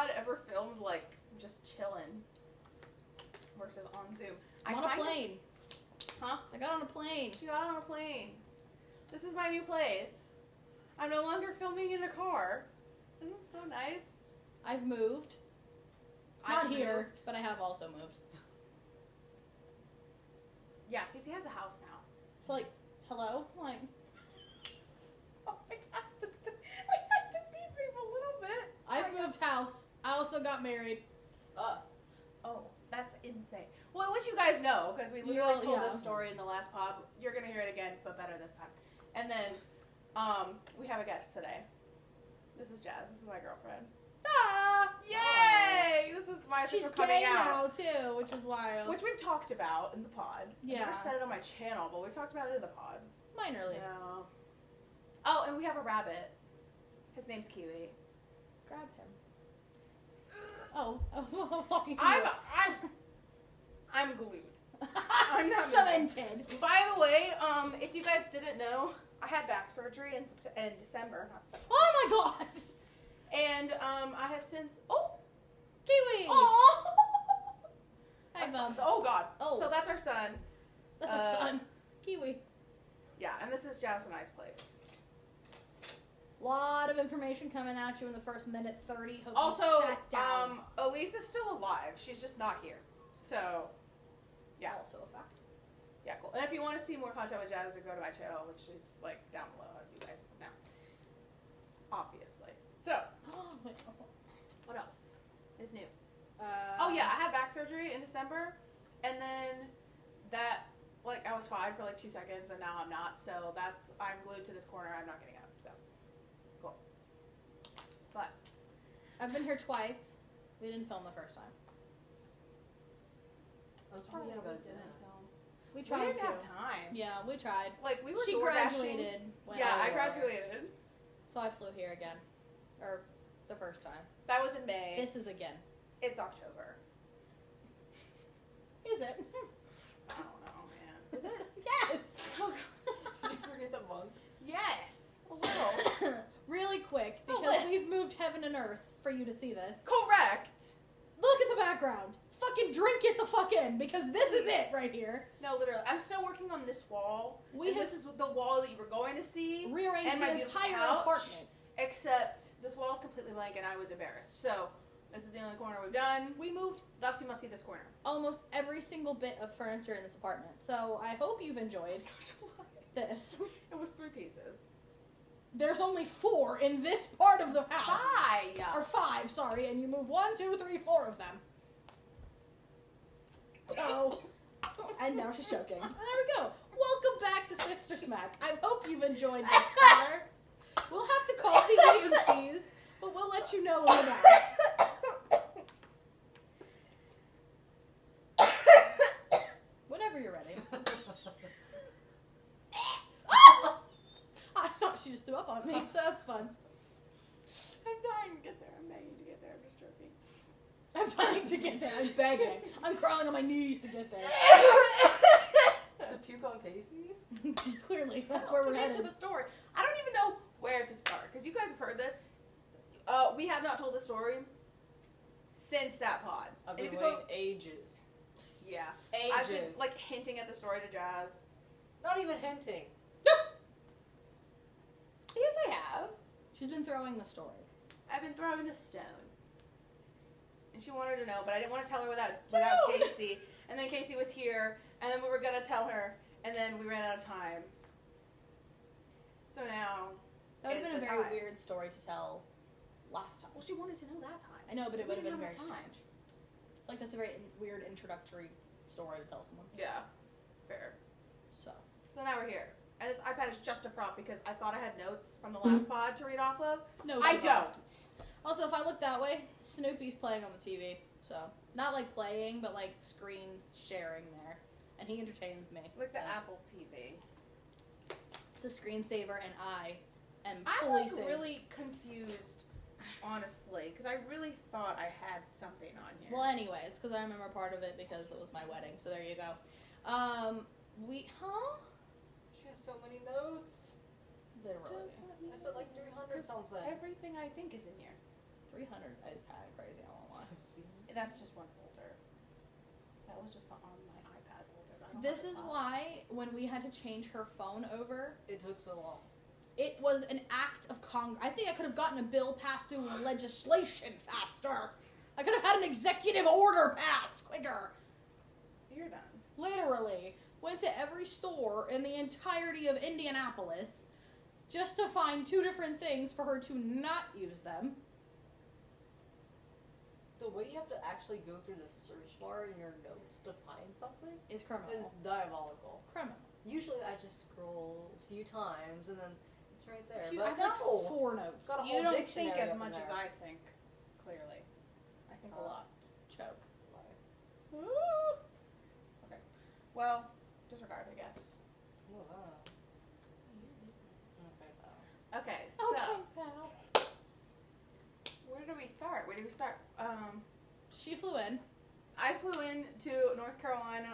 pod ever filmed, like, just chilling versus on Zoom. I'm on a plane. Huh? I got on a plane. She got on a plane. This is my new place. I'm no longer filming in a car. Isn't this so nice? I've moved. Not here, but I have also moved. Yeah, Casey has a house now. So, like, hello? Like, Oh, I have to debrief a little bit. I've moved house. I also got married. Oh, that's insane. Well, which you guys know, because we literally told this story in the last pod. You're going to hear it again, but better this time. And then, we have a guest today. This is Jazz. This is my girlfriend. Ah! Yay! This is my sister coming out. She's gay now, too, which is wild. Which we've talked about in the pod. Yeah. I never said it on my channel, but we talked about it in the pod. Minorly. So. Oh, and we have a rabbit. His name's Kiwi. Grab him. Oh, I was talking to you. I'm glued. I'm not cemented. By the way, if you guys didn't know, I had back surgery in December, not September. Oh my god! And I have since. Oh, Kiwi. Oh. Hi, Bum. Oh god. Oh. So that's our son. That's our son, Kiwi. Yeah, and this is Jazz and I's place. Lot of information coming at you in the first minute 30. Hope Also, you sat down. Elise is still alive. She's just not here. So, yeah. Also a fact. Yeah, cool. And if you want to see more content with Jazz, go to my channel, which is like down below, as you guys know. Obviously. So, Wait, also. what else is new? Oh yeah, I had back surgery in December, and then that, like, I was fine for like 2 seconds, and now I'm not. So I'm glued to this corner. I'm not getting up. So, cool. But I've been here twice. We didn't film the first time. I was probably you you guys guys didn't didn't. film. We We tried didn't to. have time. Yeah, we tried. Like, we were She DoorDashing. graduated when Yeah, I was graduated. So I flew here again. Or the first time. That was in May. This is again. It's October. Is it? I don't know, man. Is it? Yes! Oh, God. Did you forget the month? Yes. A little. Really quick, A because little. we've moved heaven and earth for you to see this. Correct. Look at the background. Fucking drink it the fuck in, because this is it right here. No, literally. I'm still working on this wall. This is the wall that you were going to see. Rearranged and the my entire couch, apartment. Except this wall is completely blank and I was embarrassed. So, this is the only corner we've done. We moved Thus, you must see this corner. almost every single bit of furniture in this apartment. So I hope you've enjoyed Such a lie. this. It was 3 pieces. There's only 4 in this part of the house. 5. Or 5, sorry, and you move 1, 2, 3, 4 of them. So, and now she's choking. There we go. Welcome back to Sister Smack. I hope you've enjoyed this far. We'll have to call the EMTs, but we'll let you know when we're back. Whenever you're ready. I thought she just threw up on me, so that's fun. I'm dying to get there. I'm begging to get there. I'm just joking. I'm trying to get there. I'm begging. I'm crawling on my knees to get there. To puke on Casey? Clearly, that's where we're to get headed. to the story. I don't even know where to start because you guys have heard this. We have not told the story since that pod. I've And been if you waiting go- ages. Yeah, Ages. I've been like hinting at the story to Jazz. Not even hinting. Yes, I have. She's been throwing the story. I've been throwing the stone, and she wanted to know, but I didn't want to tell her without Dude. Casey. And then Casey was here, and then we were gonna tell her, and then we ran out of time. So now That would have it's been a the very time. weird story to tell last time. Well, she wanted to know that time. I know, but it We would have been didn't very have enough strange. Like, that's a very weird introductory story to tell someone. Yeah, fair. So. So now we're here. And this iPad is just a prop because I thought I had notes from the last pod to read off of. No, I she don't. Also, if I look that way, Snoopy's playing on the TV. So, not like playing, but like screen sharing there. And he entertains me. Like the So, Apple TV. it's a screensaver, and I am I'm fully like saved. really confused, honestly, because I really thought I had something on here. Well, anyways, because I remember part of it because it was my wedding. So, there you go. She has so many notes. Literally. Just let me I said like know, 300 something. Everything I think is in here. 300 is kind of crazy, I won't lie. See? That's just one folder. That was just the on my iPad folder. I don't This have a is file. why when we had to change her phone over, It took so long. it was an act of Congress. I think I could have gotten a bill passed through legislation faster. I could have had an executive order passed quicker. You're done. Literally. Went to every store in the entirety of Indianapolis just to find 2 different things for her to not use them. The way you have to actually go through the search bar in your notes to find something Is criminal. is diabolical. Criminal. Usually I just scroll a few times and then it's right there. I But have like no! 4 notes. Got a You whole don't dictionary think as up in much as there. I think, clearly. I think a lot. Choke. Woo! Okay. Well, disregard, I guess. What was that? Okay, pal. Okay, so Okay, pal. where did we start? She flew in. I flew in to North Carolina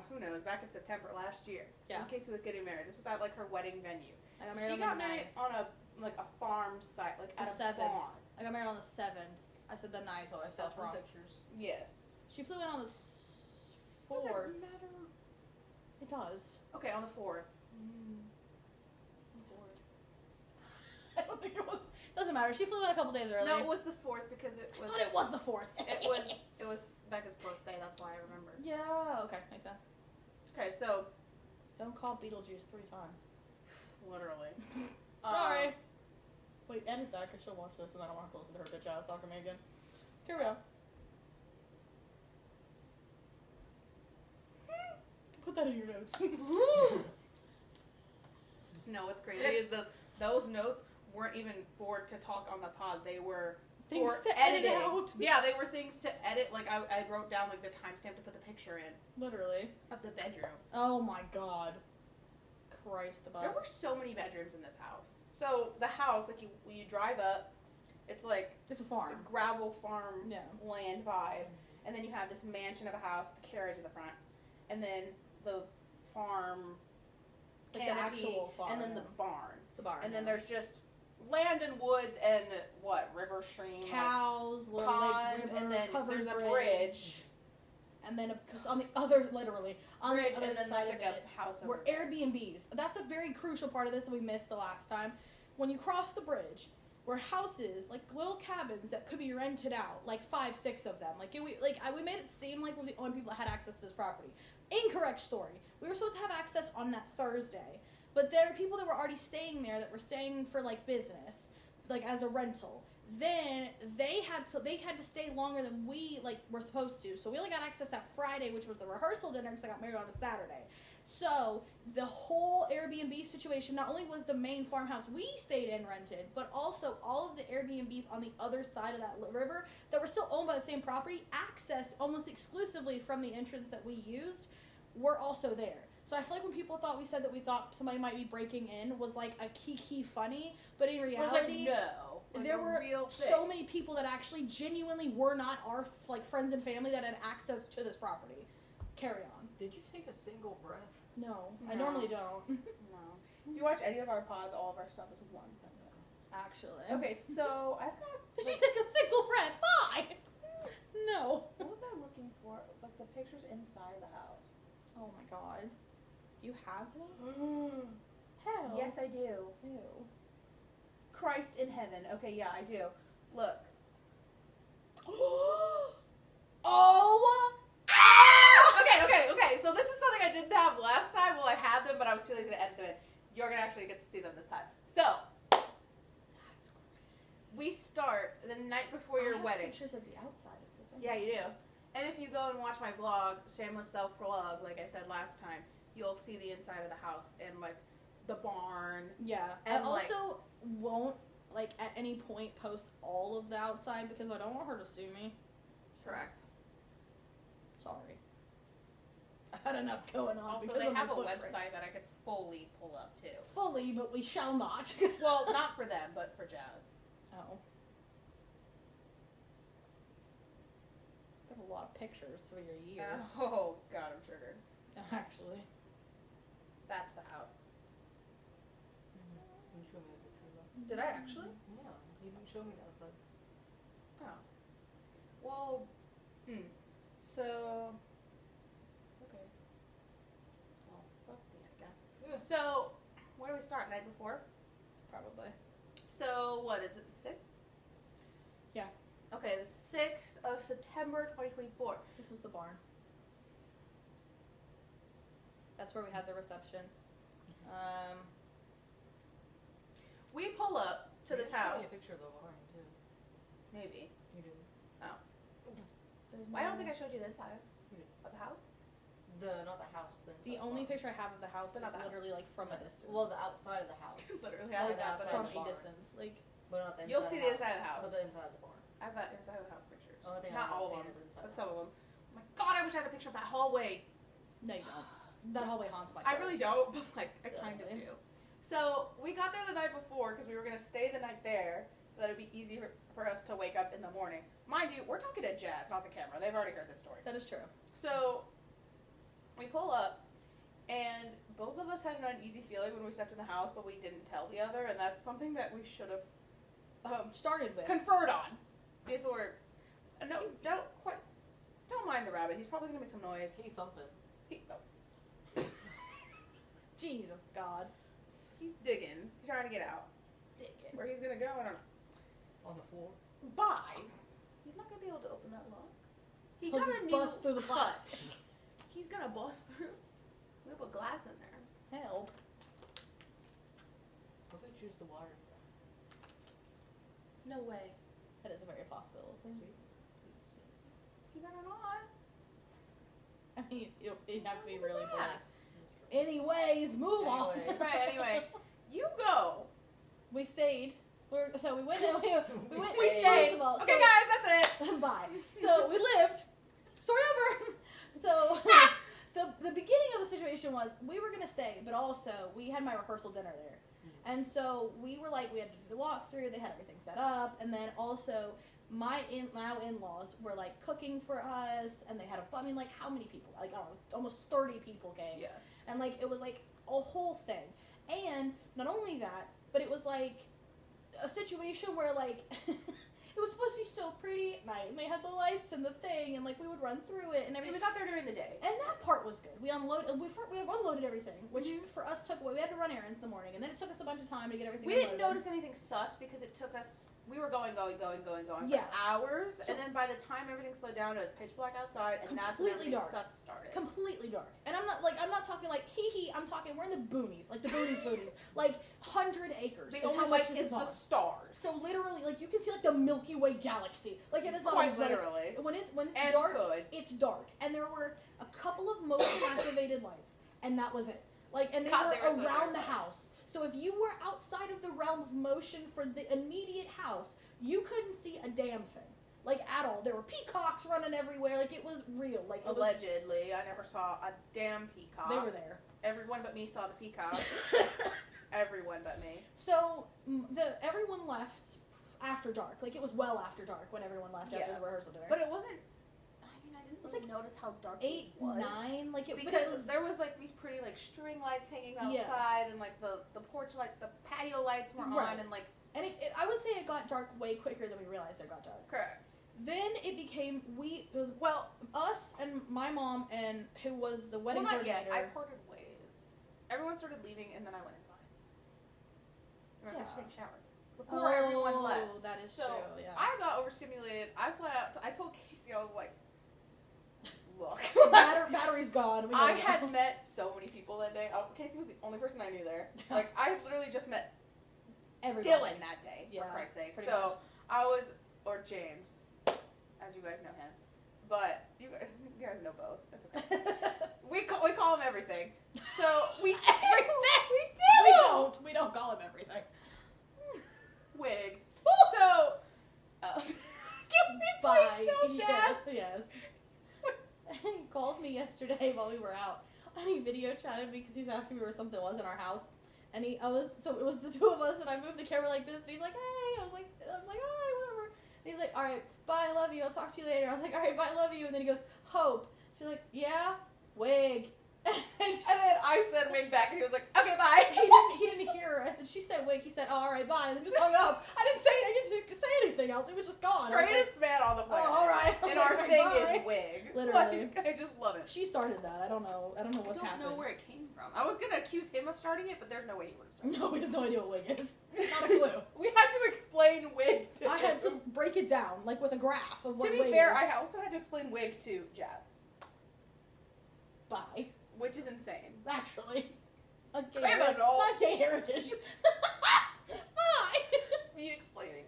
who knows, back in September last year. Yeah. In case he was getting married. This was at like her wedding venue. I got married She on got the married 9th. on a farm site, like The at a 7th. farm. I got married on the 7th. I said the 9th. So I saw That's some wrong. pictures. Yes. She flew in on the Does 4th. it matter? It does. Okay, on the 4th. I don't think it was. Doesn't matter. She flew in a couple days early. No, it was the 4th because it I was. thought it was the 4th. It was Becca's birthday. That's why I remember. Yeah. Okay, makes sense. Okay, so Don't call Beetlejuice 3 times. literally. Sorry. Wait, edit that because she'll watch this and then I don't have to listen to her bitch ass talking to me again. Here we go. Put that in your notes. No, what's crazy is those notes weren't even for to talk on the pod. They were Things for to edit editing. out. Yeah, they were things to edit. Like I wrote down like the timestamp to put the picture in Literally. of the bedroom. Oh my god. Christ above. There were so many bedrooms in this house. So the house, like you drive up, it's like It's a a farm. gravel farm Yeah. land vibe, and then you have this mansion of a house with a carriage in the front, and then the farm Like the canopy, actual farm, and then the yeah. barn, The barn. and then there's just land and woods and what river stream, cows, like, little lake, pond, river, and then covered there's a bridge, and then on the other, literally on bridge, the other and then side there's of like it, a house were over there. Airbnbs. That's a very crucial part of this that we missed the last time. When you cross the bridge, were houses, like little cabins that could be rented out, like 5, 6 of them. We made it seem like we're the only people that had access to this property. Incorrect story. We were supposed to have access on that Thursday, but there were people that were already staying there that were staying for like business, like as a rental. Then they had to stay longer than we were supposed to. So we only got access that Friday, which was the rehearsal dinner, because I got married on a Saturday. So the whole Airbnb situation, not only was the main farmhouse we stayed in rented, but also all of the Airbnbs on the other side of that river that were still owned by the same property, accessed almost exclusively from the entrance that we used, were also there. So I feel like when people thought we said that we thought somebody might be breaking in was like a kiki funny, but in It was reality, like, no, like there a were real thing. so many people that actually genuinely were not our friends and family that had access to this property. Carry on. Did you take a single breath? No, I No. normally don't. No. If you watch any of our pods, all of our stuff is one sentence. Actually. Okay, so I've got. Did you like, take a single breath? Why? No. What was I looking for? Like the pictures inside the house. Oh my god. Do you have them? Hell. Yes, I do. Ew. Christ in heaven. Okay, yeah, I do. Look. Oh. Okay. So this is something I didn't have last time. Well, I had them, but I was too lazy to edit them in. You're gonna actually get to see them this time. So That's crazy. we start the night before your I have wedding. Pictures of the outside of the thing. Yeah, you do. And if you go and watch my vlog, shameless self plug, like I said last time, you'll see the inside of the house and like the barn. Yeah. And, I also won't at any point post all of the outside because I don't want her to sue me. Correct. Sorry. I've had enough going on. Also, because they of have my a footprint. website that I could fully pull up too. Fully, but we shall not. Well, not for them, but for Jazz. Oh. Got a lot of pictures for your year. Oh God, I'm triggered. Actually. That's the house. You show me the picture though. Did I actually? Yeah, you didn't show me the outside. Oh. Well, so, okay. Well, fuck me, I guess. Yeah. So, where do we start? Night before? Probably. So, what, is it the 6th? Yeah. Okay, the 6th of September, 2024. This was the barn. That's where we had the reception. We pull up to this You showed me house. a picture of the barn, too. Maybe. You didn't. There's I don't think I showed you the inside You did. of the house. Not the house, but The only picture I have of the house But is not the house. literally like from a distance. Well, the outside of the house. Literally, I I like have that that. from the a barn. distance. Like, But not the inside You'll see the inside of the house. But the inside of the barn. I've got inside of the house pictures. The only thing Not I've all of seen them, is inside but the some of house. them. Oh my god, I wish I had a picture of that hallway. no, you don't. That hallway haunts my soul. I really don't, but like, I kind of Really? do. So, we got there the night before because we were going to stay the night there so that it would be easy for us to wake up in the morning. Mind you, we're talking to Jazz, not the camera. They've already heard this story. That is true. So, we pull up, and both of us had an uneasy feeling when we stepped in the house, but we didn't tell the other, and that's something that we should have Started with. conferred on before. No, don't mind the rabbit. He's probably gonna make some noise. He thumping. Jesus, God. He's digging. He's trying to get out. Stick it. Where he's gonna go, I don't know. On the floor. Bye. He's not gonna be able to open that lock. He He'll got just a new bust through the hutch. plastic. He's gonna bust through. We put glass in there. Help. What if we choose the water? No way. That is a very possible. See? You better not. I mean, it'd have to be What was really that? black. That's true. Anyways, move on. Anyway. Right. Anyway, you go. We stayed. So we went. We went. We stayed. First of all, Okay, guys, that's it. Bye. So we lived. Story over. So the beginning of the situation was we were gonna stay, but also we had my rehearsal dinner there, and so we were like we had to do the walkthrough. They had everything set up, and then also my in-laws were like cooking for us, and they had I mean, like how many people? Like I don't know, almost 30 people came. Yeah. And, like, it was, like, a whole thing. And not only that, but it was, like, a situation where, like, it was supposed to be so pretty at night. And they had the lights and the thing, and, like, we would run through it and And everything. we got there during the day. And that part was good. We unloaded everything, which for us took away. We had to run errands in the morning, and then it took us a bunch of time to get everything We didn't unloaded. notice anything sus because it took us. We were going for Yeah. hours, So- and then by the time everything slowed down, it was pitch black outside, and that's when Completely everything dark. sus started. Completely dark. And I'm not talking like hee. I'm talking we're in the boonies, like the boonies, like 100 acres. The is only how much light this is the on. stars. So literally, like you can see like the Milky Way galaxy. Like it is not Quite like, literally. when it's And dark, good. it's dark. And there were a couple of motion activated lights, and that was it. Like and they God, were they were so around the terrifying. house. So if you were outside of the realm of motion for the immediate house, you couldn't see a damn thing. Like at all. There were peacocks running everywhere. Like it was real. Like it was, Allegedly, I never saw a damn peacock. they were there. Everyone but me saw the peacock. Everyone but me. So everyone left after dark. Like it was well after dark when everyone left after Yeah. the rehearsal dinner. But it wasn't. I mean, I didn't was really like notice how dark 8, it was. 9, like it but Because it was, there was like these pretty like string lights hanging Yeah. outside, and like the porch, like the patio lights were Right. on, and like and I would say it got dark way quicker than we realized it got dark. correct. Then it became it was us and my mom and who was the wedding Well, not yet. coordinator. I parted ways. Everyone started leaving, and then I went inside. Remember, Yeah. just take a shower before everyone left. That is So true. Yeah. I got overstimulated. I flat out. I told Casey, I was like, "Look, Battery's gone. We I gotta go. had met so many people that day. Oh, Casey was the only person I knew there. Like I literally just met Everybody. Dylan that day. Yeah, for Christ's sake. pretty So much. I was, or James, as you guys know him, but you guys know both. It's okay. we call him everything. So we We don't call him everything. wig. So give me Bye. please don't dad. Yes. He called me yesterday while we were out, and he video chatted me because he was asking me where something was in our house, and it was the two of us, and I moved the camera like this, and he's like, hey, I was like, hi, whatever. And he's like, all right, bye, I love you, I'll talk to you later. I was like, all right, bye, I love you. And then he goes, Hope. She's like, yeah, wig. And And then I said wig back, and he was like, okay, bye. he didn't hear her. I said, she said wig. He said, oh, all right, bye. And then just hung up. I didn't say anything else. It was just gone. Straightest man on the planet. Oh, all right. And like, our all right, thing bye. is wig. Literally. Like, I just love it. She started that. I don't know what's I don't happened. know where it came from. I was going to accuse him of starting it, but there's no way he would have started it. No, he has no idea what wig is. Not a clue. We had to explain wig to I him. had to break it down, like with a graph of what To wig be fair, is. I also had to explain wig to Jazz, Bye. which is insane. Actually. A gay Criminal. Not gay heritage. Bye. Me explaining.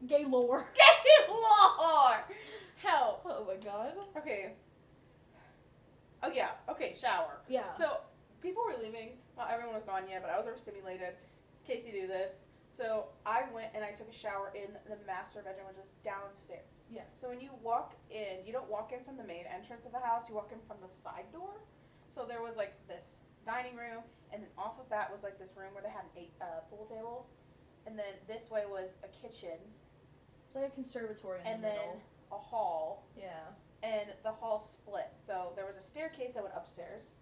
Gay lore. Gay lore! Hell. Oh my god. Okay. Oh, yeah. Okay, shower. Yeah. So, people were leaving. Not everyone was gone yet, but I was overstimulated. Casey knew this. So, I went and I took a shower in the master bedroom, which was downstairs. Yeah. So, when you walk in, you don't walk in from the main entrance of the house, you walk in from the side door. So, there was, like, this dining room, and then off of that was, like, this room where they had a pool table. And then this way was a kitchen, It's like a conservatory in and the then middle. a hall. Yeah. And the hall split. So there was a staircase that went upstairs,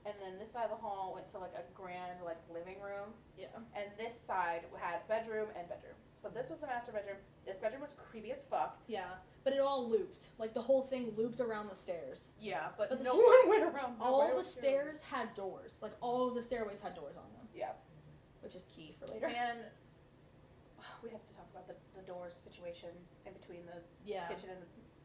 and then this side of the hall went to like a grand like living room, Yeah. and this side had bedroom and bedroom. So this was the master bedroom. This bedroom was creepy as fuck. Yeah. But it all looped. Like the whole thing looped around the stairs. Yeah, but But the no s- one went around. All Nobody the was doing stairs had doors. Like all of the stairways had doors on them. it. Yeah, Which is key for later. and we have to talk about the doors situation in between the Yeah. kitchen and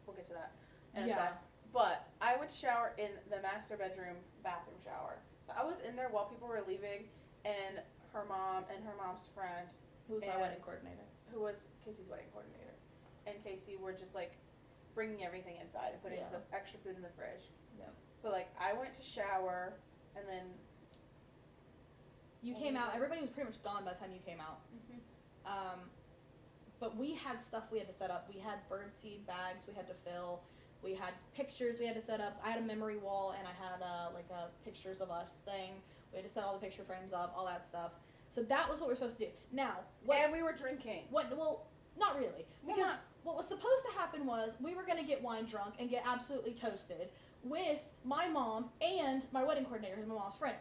we'll get to that. And Yeah. that. But I went to shower in the master bedroom bathroom shower. So I was in there while people were leaving, and her mom and her mom's friend, Who was my and- wedding coordinator? who was Casey's wedding coordinator, and Casey were just like bringing everything inside and putting Yeah. the extra food in the fridge. Yeah. But like I went to shower, and then You came out. Everybody was pretty much gone by the time you came out. But we had stuff we had to set up. We had birdseed bags we had to fill. We had pictures we had to set up. I had a memory wall, and I had like a pictures of us thing. We had to set all the picture frames up, all that stuff. So that was what we were supposed to do. Now, and we were drinking. well, not really. Well, Because not- what was supposed to happen was we were going to get wine drunk and get absolutely toasted with my mom and my wedding coordinator, who's my mom's friend.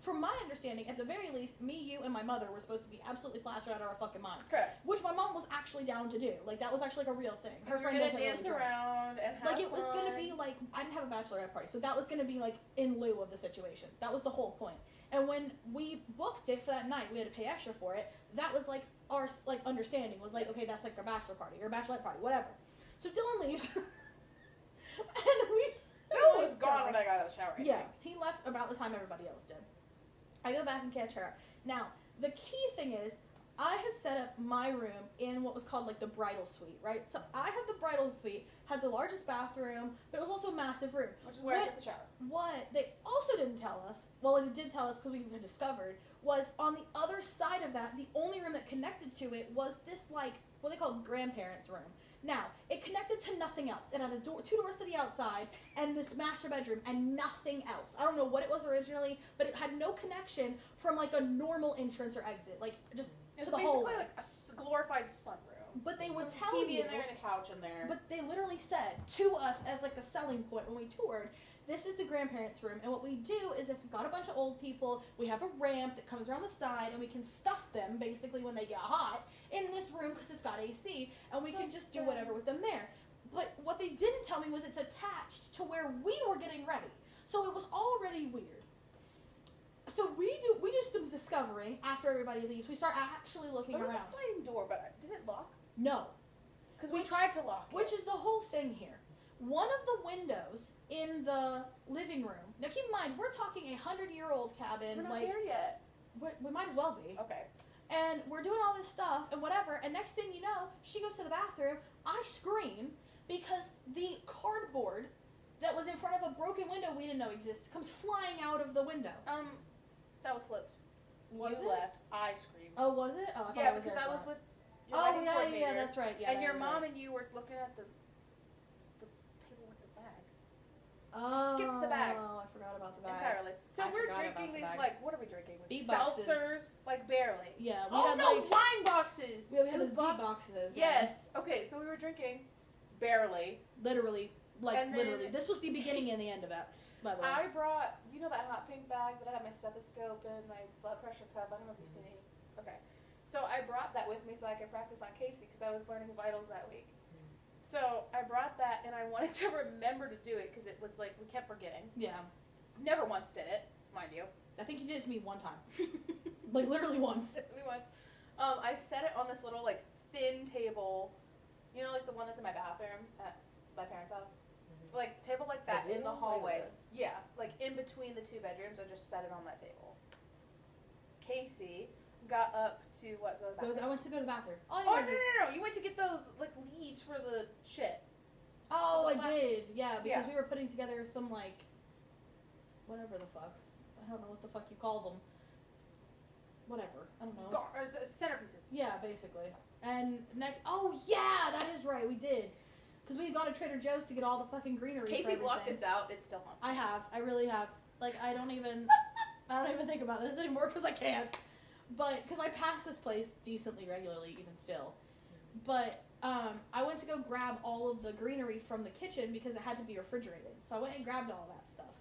From my understanding, at the very least, me, you, and my mother were supposed to be absolutely plastered out of our fucking minds. Correct. Which my mom was actually down to do. Like, that was actually like a real thing. Her We were friend gonna doesn't dance really drink. around and have Like, it was fun. going to be like, I didn't have a bachelorette party, so that was going to be like in lieu of the situation. That was the whole point. And when we booked it for that night, we had to pay extra for it. That was like our like understanding was like, okay, that's like our bachelor party or bachelorette party, whatever. So Dylan leaves, and we. Dylan was gone when I got out of the shower. I Yeah, think. he left about the time everybody else did. I go back and catch her. Now, the key thing is, I had set up my room in what was called like the bridal suite, right? So I had the bridal suite, had the largest bathroom, but it was also a massive room. Which is where I What- took the shower. What they also didn't tell us, well, it did tell us because we had discovered, was on the other side of that, the only room that connected to it was this, like, what they called grandparents' room. Now, it connected to nothing else. It had a door, 2 doors to the outside, and this master bedroom, and nothing else. I don't know what it was originally, but it had no connection from, like, a normal entrance or exit. Like, just It's to the basically hallway. like a glorified sunroom. But they would With a tell TV you... in there and a couch in there. But they literally said to us as like a selling point when we toured, this is the grandparents' room, and what we do is if we've got a bunch of old people, we have a ramp that comes around the side, and we can stuff them basically when they get hot in this room because it's got AC, and we can just do whatever with them there. But what they didn't tell me was it's attached to where we were getting ready, so it was already weird. So we just do discovering after everybody leaves. We start actually looking There was around. a sliding door, but did it lock? No. Because we Which- tried to lock it. Which is the whole thing here. One of the windows in the living room. Now keep in mind, we're talking 100-year-old cabin. We're not like there yet. we might as well be. Okay. And we're doing all this stuff and whatever. And next thing you know, she goes to the bathroom. I scream because the cardboard that was in front of a broken window we didn't know exists comes flying out of the window. That was flipped. Was you it? left. I screamed. Oh, was it? Oh, I thought Yeah, I was because there I for was that. with your Oh wedding yeah, coordinator. that's right. Yeah, and that your is mom right. and you were looking at the table with the bag. Oh, skipped the bag. I forgot about the bag. Entirely. So I we're forgot drinking about the these, bag. like, what are we drinking? Beat boxes. Seltzers? Like, barely. Yeah, we Oh, had no, like wine boxes! we had It was those beat boxes. Yes. Okay, so we were drinking barely. Literally Like, And then- literally. This was the beginning and the end of it, by the way. I brought, you know that hot pink bag that I had my stethoscope and my blood pressure cup? I don't know if you've seen it. Okay. So I brought that with me so I could practice on Casey because I was learning vitals that week. So I brought that and I wanted to remember to do it because it was like, we kept forgetting. Yeah. Never once did it, mind you. I think you did it to me one time. Like, literally once. Once. I set it on this little, like, thin table, you know, like the one that's in my bathroom at my parents' house? Like, table like that in the hallway. Yeah, like in between the two bedrooms, I just set it on that table. Casey got up to what goes back. I went to go to the bathroom. Oh, no. You went to get those, like, leaves for the shit. Oh, I did. Yeah, because Yeah. we were putting together some, like, whatever the fuck. I don't know what the fuck you call them. Whatever. I don't know. Centerpieces. Yeah, basically. And oh yeah, that is right. We did. Because we had gone to Trader Joe's to get all the fucking greenery. Casey blocked this out. It still haunts me. I have. I really have. Like, I don't even think about this anymore because I can't. But, because I pass this place decently regularly, even still. But, I went to go grab all of the greenery from the kitchen because it had to be refrigerated. So I went and grabbed all that stuff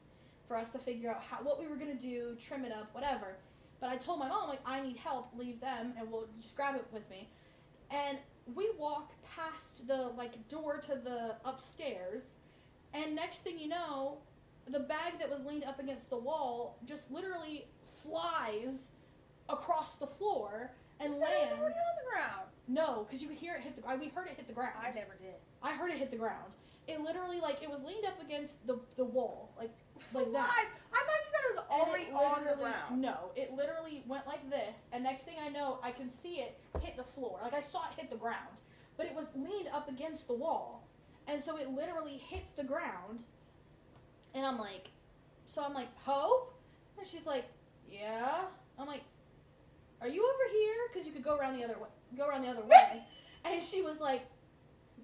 for us to figure out what we were going to do, trim it up, whatever. But I told my mom, like, I need help, leave them, and we'll just grab it with me. And we walk past the, like, door to the upstairs, and next thing you know, the bag that was leaned up against the wall just literally flies across the floor and lands. It was already on the ground. No, because you could hear it hit we heard it hit the ground. I never did. I heard it hit the ground. It literally, like, it was leaned up against the wall, like that. I thought you said it was already on the ground. No, it literally went like this, and next thing I know, I can see it hit the floor. Like, I saw it hit the ground, but it was leaned up against the wall, and so it literally hits the ground, and I'm like, Hope? And she's like, yeah. I'm like, are you over here? Because you could go around the other way. And she was like,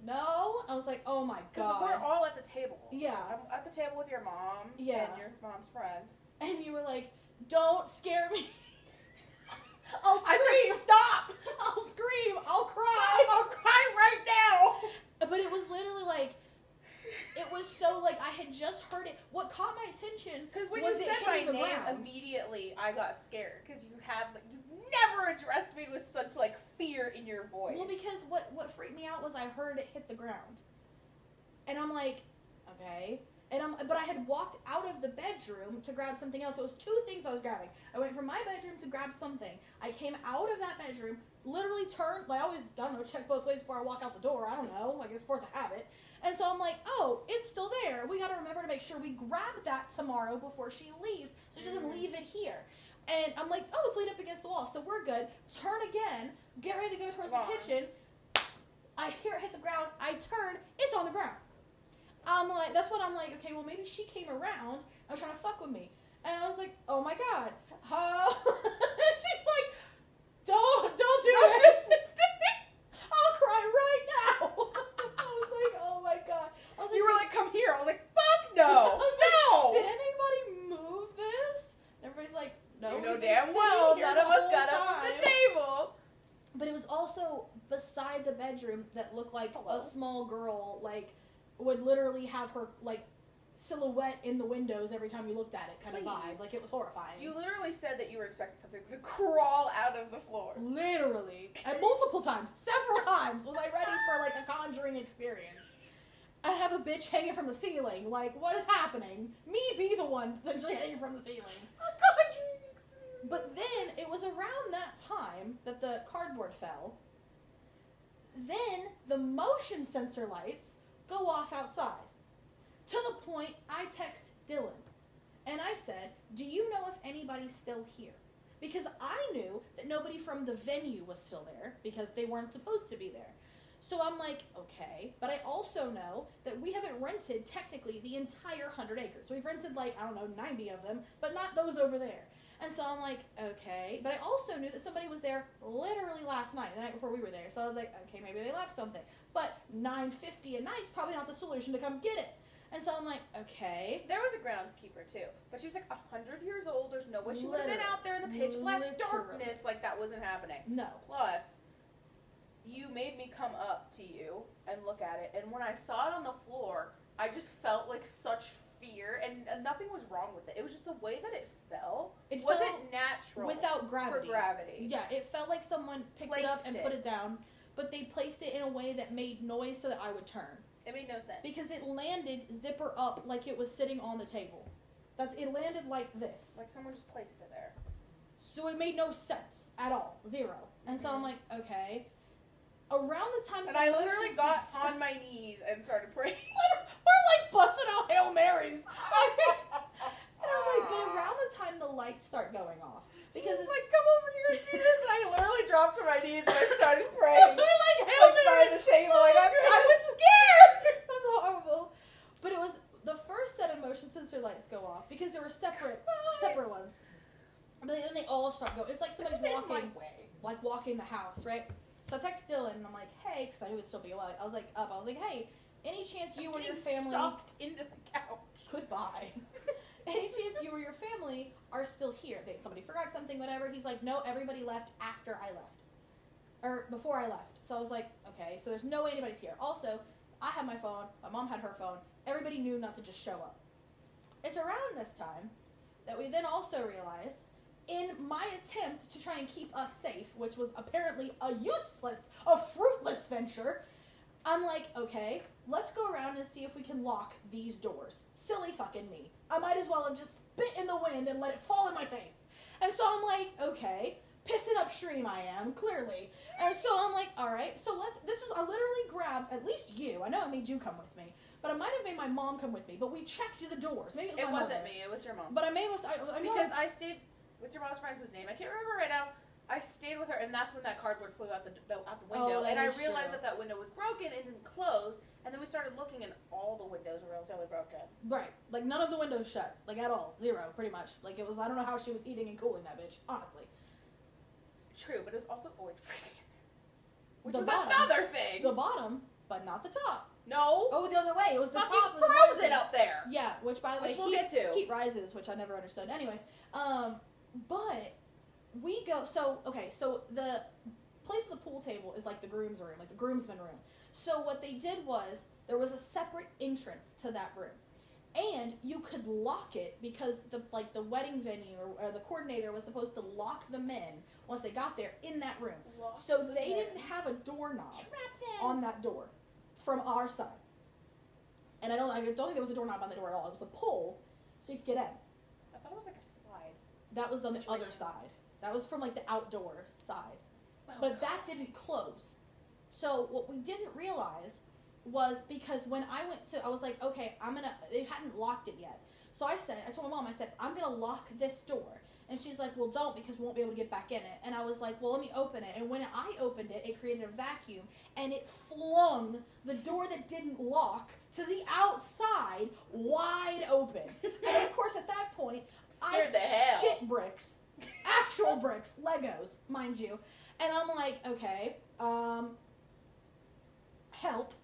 no. I was like, oh my god. Because we're all at the table. Yeah. I'm at the table with your mom Yeah. and your mom's friend. And you were like, don't scare me. I'll scream. I said, stop. I'll scream. I'll cry. Stop. I'll cry right now. But it was literally like, it was so like, I had just heard it. What caught my attention Because when was you it said my hitting the name, ground. immediately I got scared. Because you never addressed me with such, like, fear in your voice. Well, because what freaked me out was I heard it hit the ground. And I'm like, okay. But I had walked out of the bedroom to grab something else. It was two things I was grabbing. I went from my bedroom to grab something. I came out of that bedroom, literally turned, like I always, I don't know, check both ways before I walk out the door. I don't know, I guess force a habit. And so I'm like, oh, it's still there. We gotta remember to make sure we grab that tomorrow before she leaves, so she doesn't leave it here. And I'm like, oh, it's leaned up against the wall, so we're good. Turn again, get ready to go towards the kitchen. I hear it hit the ground. I turn, it's on the ground. I'm like, that's what I'm like, okay, well, maybe she came around and was trying to fuck with me. And I was like, oh my god. She's like, don't do this. I'll cry right now. I was like, oh my god. I was like, you were like, come here. I was like, fuck no. I was like, no. did anybody move this? And everybody's like, no. You know we've been damn sitting well here none the of us whole got up time. from the table. But it was also beside the bedroom that looked like a small girl, like, would literally have her, like, silhouette in the windows every time you looked at it kind of vibes. Like, it was horrifying. You literally said that you were expecting something to crawl out of the floor. Literally. And multiple times. Several times was I ready for, like, a Conjuring experience. I have a bitch hanging from the ceiling. Like, what is happening? Me be the one potentially hanging from the ceiling. A Conjuring experience. But then, it was around that time that the cardboard fell. Then, the motion sensor lights go off outside. To the point, I text Dylan. And I said, do you know if anybody's still here? Because I knew that nobody from the venue was still there, because they weren't supposed to be there. So I'm like, okay. But I also know that we haven't rented, technically, the entire 100 acres. We've rented, like, I don't know, 90 of them, but not those over there. And so I'm like, okay. But I also knew that somebody was there literally last night, the night before we were there. So I was like, okay, maybe they left something. But $9.50 a night's probably not the solution to come get it. And so I'm like, okay. There was a groundskeeper, too. But she was like 100 years old. There's no way she would have been out there in the pitch black darkness like that wasn't happening. No. Plus, you made me come up to you and look at it. And when I saw it on the floor, I just felt like such fear, and nothing was wrong with it. It was just the way that it fell. It wasn't fell natural without gravity. For gravity. Yeah, it felt like someone picked it up and put it down, but they placed it in a way that made noise so that I would turn. It made no sense. Because it landed zipper up like it was sitting on the table. It landed like this. Like someone just placed it there. So it made no sense at all. Zero. And so I'm like, okay. Around the time and I literally got on my knees and started praying. We're like busting out Hail Marys. And I'm like, but around the time the lights start going off. Because it's like, come over here and see this. And I literally dropped to my knees and I started praying. We're like, Hail Mary. By the table. Like, I was scared. It was horrible. But it was the first set of motion sensor lights go off because there were separate ones. But then they all start going. It's like somebody's walking the house, right? So I text Dylan and I'm like, hey, because I knew it'd still be a while. I was like, hey, any chance you or your family sucked into the couch. Goodbye. Any chance you or your family are still here? Somebody forgot something, whatever. He's like, no, everybody left after I left. Or before I left. So I was like, okay, so there's no way anybody's here. Also, I had my phone, my mom had her phone. Everybody knew not to just show up. It's around this time that we then also realized, in my attempt to try and keep us safe, which was apparently a fruitless venture, I'm like, okay, let's go around and see if we can lock these doors. Silly fucking me. I might as well have just spit in the wind and let it fall in my face. And so I'm like, okay, pissing upstream I am, clearly. And so I'm like, all right, so I literally grabbed at least you. I know I made you come with me, but I might have made my mom come with me. But we checked the doors. Maybe it wasn't me. It was your mom. But I stayed with your mom's friend whose name I can't remember right now. I stayed with her, and that's when that cardboard flew out the window. And I realized that window was broken and didn't close. And then we started looking, and all the windows were totally broken. Right. Like, none of the windows shut. Like, at all. Zero, pretty much. Like, it was, I don't know how she was heating and cooling that bitch, honestly. True, but it was also always freezing in there. Which the was bottom, another thing. The bottom, but not the top. No. Oh, the other way. It was the fucking top. frozen up there. Yeah, which, by the way, we'll get to. Heat rises, which I never understood. Anyways, but we go, so the place of the pool table is like the groom's room, like the groomsman room. So what they did was, there was a separate entrance to that room. And you could lock it because the wedding venue or the coordinator was supposed to lock them in once they got there in that room. So they didn't have a doorknob on that door from our side. And I don't think there was a doorknob on the door at all. It was a pull so you could get in. I thought it was like a slide. That was on the other side. That was from like the outdoor side. Oh, but that didn't close. So what we didn't realize was because when I was like, okay, they hadn't locked it yet. So I told my mom, I'm going to lock this door. And she's like, well, don't, because we won't be able to get back in it. And I was like, well, let me open it. And when I opened it, it created a vacuum. And it flung the door that didn't lock to the outside wide open. And of course, at that point, Scared the hell. Shit bricks. Actual bricks. Legos, mind you. And I'm like, okay, help.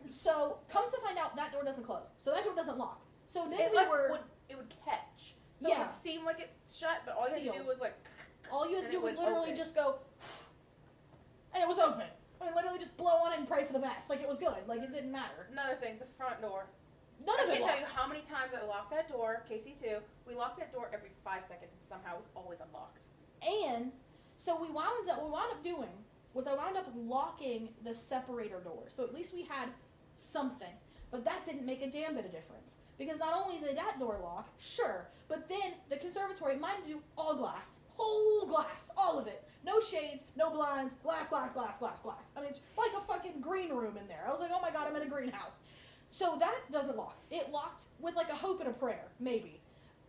So, come to find out, that door doesn't close. So, that door doesn't lock. So, then it would catch. So, yeah. it would seem like it shut, but all you had to do was like... All you had to do was literally just go... And it was open. I mean, literally just blow on it and pray for the best. Like, it was good. Like, it didn't matter. Another thing, the front door. I can't tell you how many times I locked that door, Casey too. We locked that door every 5 seconds and somehow it was always unlocked. And, so what we wound up doing was I wound up locking the separator door. So at least we had something. But that didn't make a damn bit of difference. Because not only did that door lock, sure, but then the conservatory, mind you, all glass. Whole glass. All of it. No shades, no blinds, glass. I mean, it's like a fucking green room in there. I was like, oh my god, I'm in a greenhouse. So that doesn't lock. It locked with like a hope and a prayer, maybe.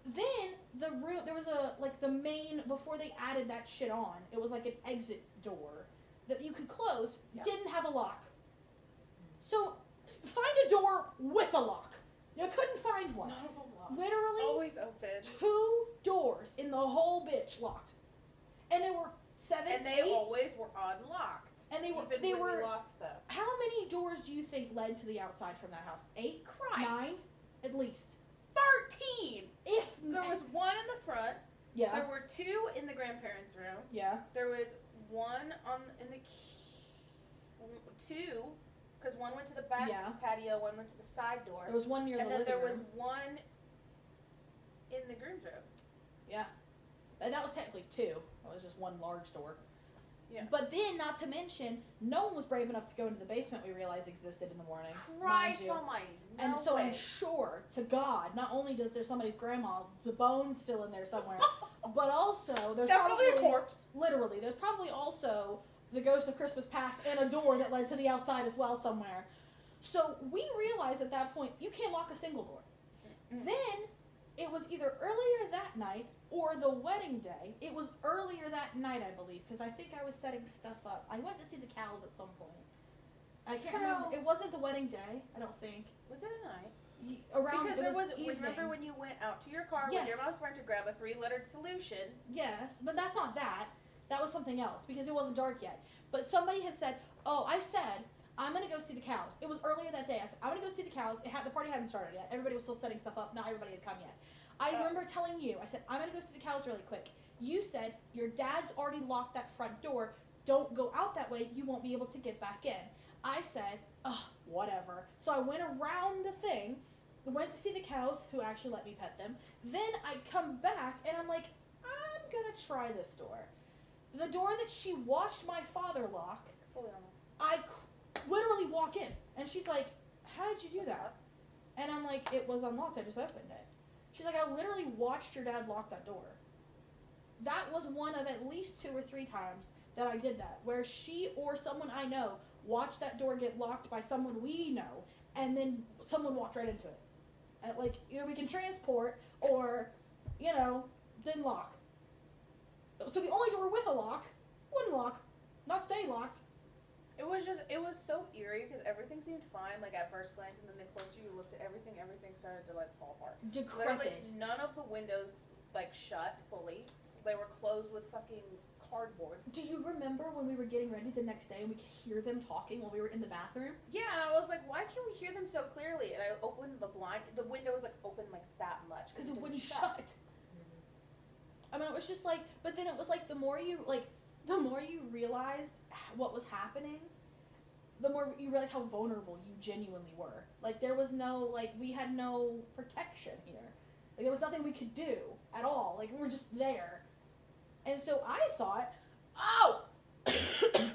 Then the room, there was the main, before they added that shit on, it was like an exit door that you could close, didn't have a lock. So, find a door with a lock. You couldn't find one. None of them locked. Literally, always open. 2 doors in the whole bitch locked. And there were 7, and they 8, always were unlocked. and they Even when were we locked them. How many doors do you think led to the outside from that house? 8? Christ. 9? At least. 13! If There was one in the front. Yeah. There were 2 in the grandparents' room. Yeah. There was one in the 2, because one went to the back Yeah. patio, one went to the side door. There was one near and the then living there room. was one in the groom's room. Yeah. And that was technically two. It was just one large door. Yeah. But then, not to mention, no one was brave enough to go into the basement we realized existed in the morning. Christ mind you. almighty. No And so way. I'm sure to God, not only does there somebody's grandma, the bone's still in there somewhere, but also there's Definitely probably a corpse. literally there's probably also the ghost of Christmas past and a door that led to the outside as well somewhere. So we realized at that point you can't lock a single door. Then it was either earlier that night or the wedding day. It was earlier that night, I believe, because I think I was setting stuff up. I went to see the cows at some point. I can't remember. It wasn't the wedding day, I don't think. Was it a night? Around Because it there was. evening. Remember when you went out to your car Yes. with your mom's friend to grab a 3-lettered solution? Yes, but that's not that. That was something else because it wasn't dark yet. But somebody had said, "Oh, I said I'm gonna go see the cows." It was earlier that day. I said, "I'm gonna go see the cows." The party hadn't started yet. Everybody was still setting stuff up. Not everybody had come yet. I remember telling you, I said, "I'm gonna go see the cows really quick." You said your dad's already locked that front door. Don't go out that way. You won't be able to get back in. I said, "Ugh, whatever." So I went around the thing, went to see the cows, who actually let me pet them. Then I come back and I'm like, I'm gonna try this door. The door that she watched my father lock, Fully on. I literally walk in and she's like, "How did you do that?" And I'm like, "It was unlocked. I just opened it." She's like, "I literally watched your dad lock that door." That was one of at least 2 or 3 times that I did that, where she or someone I know watched that door get locked by someone we know, and then someone walked right into it. And like, either we can transport or, didn't lock. So the only door with a lock wouldn't lock, not stay locked. It was so eerie because everything seemed fine, like at first glance, and then the closer you looked at everything started to like fall apart. Decrepit. Literally, none of the windows like shut fully. They were closed with fucking cardboard. Do you remember when we were getting ready the next day and we could hear them talking while we were in the bathroom? Yeah, and I was like, why can't we hear them so clearly? And I opened the blind. The window was like open like that much Because it didn't wouldn't shut. I mean, it was just like, but then it was like the more you realized what was happening, the more you realized how vulnerable you genuinely were. Like, there was no, we had no protection here. Like, there was nothing we could do at all. Like, we were just there. And so I thought, oh! The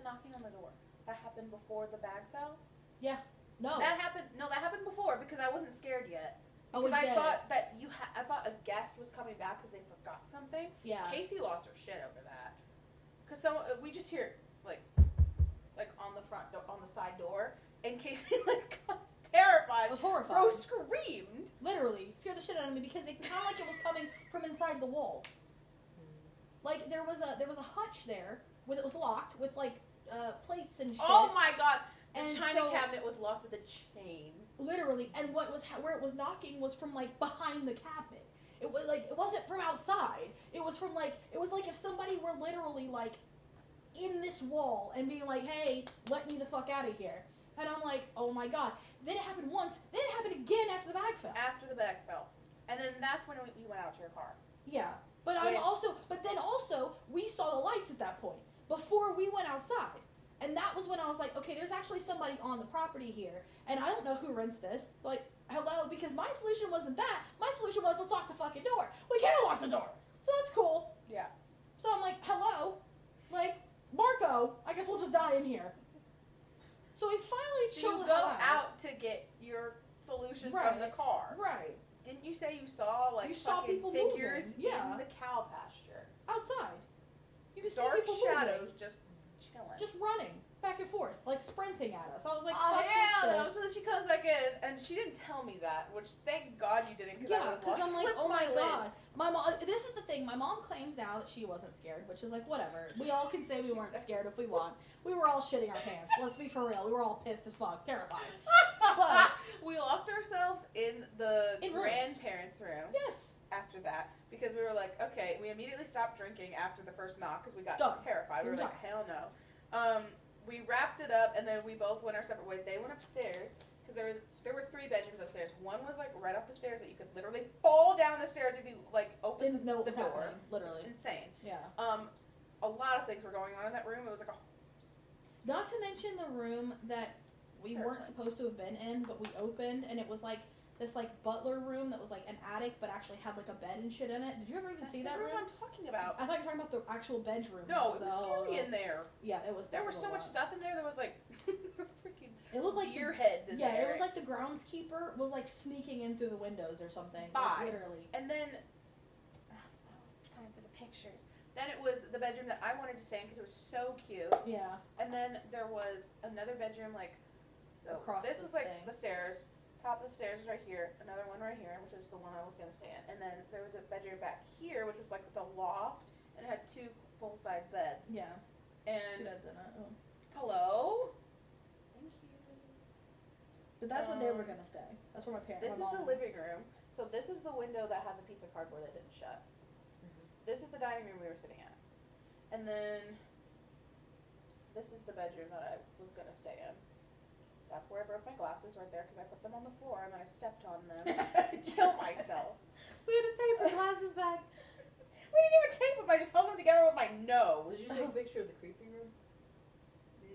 knocking on the door. That happened before the bag fell? no. That happened before because I wasn't scared yet. Oh, Because it I did. thought that I thought a guest was coming back because they forgot something. Yeah. Casey lost her shit over that. Because we just hear like on the front door, on the side door, and Casey got terrified. It was horrifying. Bro screamed. Literally scared the shit out of me because it kind of like it was coming from inside the walls. Like there was a hutch there it was locked with plates and shit. Oh my god! The And china so- cabinet was locked with a chain. Literally, and where it was knocking was from behind the cabinet. It was it wasn't from outside. It was from it was like if somebody were literally in this wall and being like, "Hey, let me the fuck out of here." And I'm like, "Oh my god!" Then it happened once. Then it happened again after the bag fell. After the bag fell, and then that's when you went out to your car. Yeah, but then also we saw the lights at that point before we went outside. And that was when I was like, okay, there's actually somebody on the property here, and I don't know who rents this. So hello, because my solution wasn't that. My solution was let's lock the fucking door. We can't lock the door, so that's cool. Yeah. So I'm like, hello, Marco, I guess we'll just die in here. So we finally So chilled you the go hell out to get your solution Right. from the car. Right, Didn't you say you saw You saw fucking people figures moving. Yeah. in the cow pasture? outside. You could see Dark people shadows moving, just chilling. just running back and forth, sprinting at us. I was like, oh fuck yeah, this no, shit. so then she comes back in, and she didn't tell me that, which thank God you didn't, because I Yeah, would have because lost I'm like, flip oh my lid. god. My mom. This is the thing. My mom claims now that she wasn't scared, which is whatever. We all can say we weren't scared if we want. We were all shitting our pants. Let's be for real. We were all pissed as fuck, terrified. But we locked ourselves in the In rooms. grandparents' room yes, after that because we were like, okay, we immediately stopped drinking after the first knock because we got Done. terrified. We We were were like, hell no. We wrapped it up and then we both went our separate ways. They went upstairs because there were 3 bedrooms upstairs. One was right off the stairs that you could literally fall down the stairs if you opened didn't know what the was door. happening. Literally. Insane. Yeah. A lot of things were going on in that room. It was like a Not to mention the room that we weren't supposed to have been in, but we opened, and it was like this like butler room that was like an attic, but actually had like a bed and shit in it. Did you ever even see that room? I'm talking about. I thought you were talking about the actual bedroom. No, it was scary in there. Yeah, it was. There was so much stuff in there. There was like freaking. It looked like deer heads in there. Yeah, it was like the groundskeeper was like sneaking in through the windows or something. Bye. Like, literally. And then that was the time for the pictures. Then it was the bedroom that I wanted to stay in because it was so cute. Yeah. And then there was another bedroom like. So across this the was like thing. the stairs. Top of the stairs was right here. Another one right here, which is the one I was gonna stay in. And then there was a bedroom back here, which was like the loft, and it had 2 full-size beds. Yeah. 2 And beds in it. Oh. hello. Thank you. But that's where they were gonna stay. That's where my parents. This my is mom the living room. So this is the window that had the piece of cardboard that didn't shut. This is the dining room we were sitting at. And then this is the bedroom that I was gonna stay in. That's where I broke my glasses right there because I put them on the floor and then I stepped on them and killed myself. We had to tape her glasses back. We didn't even tape them. I just held them together with my nose. Did you take a picture of the creepy room?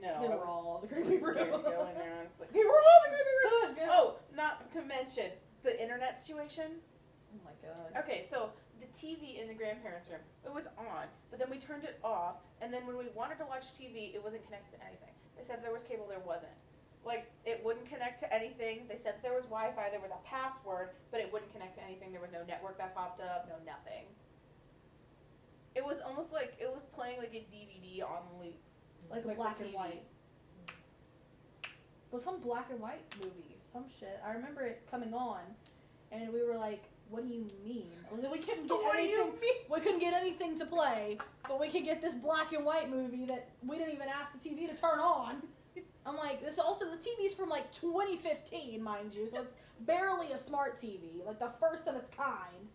No, They I were was all the too creepy scared room. to go in there, honestly. They were all in the creepy room. Yeah. Oh, not to mention the internet situation. Oh my god. Okay, so the TV in the grandparents' room, it was on, but then we turned it off, and then when we wanted to watch TV, it wasn't connected to anything. They said there was cable, there wasn't. Like, it wouldn't connect to anything. They said there was Wi-Fi, there was a password, but it wouldn't connect to anything. There was no network that popped up, no nothing. It was almost like it was playing like a DVD on loop. Like a the black and TV. white. But some black and white movie, some shit. I remember it coming on, and we were like, "What do you mean?" I was like, "We couldn't get What do anything. you mean? We couldn't get anything to play, but we could get this black and white movie that we didn't even ask the TV to turn on." I'm like, this TV's from like 2015, mind you, so it's barely a smart TV, like the first of its kind.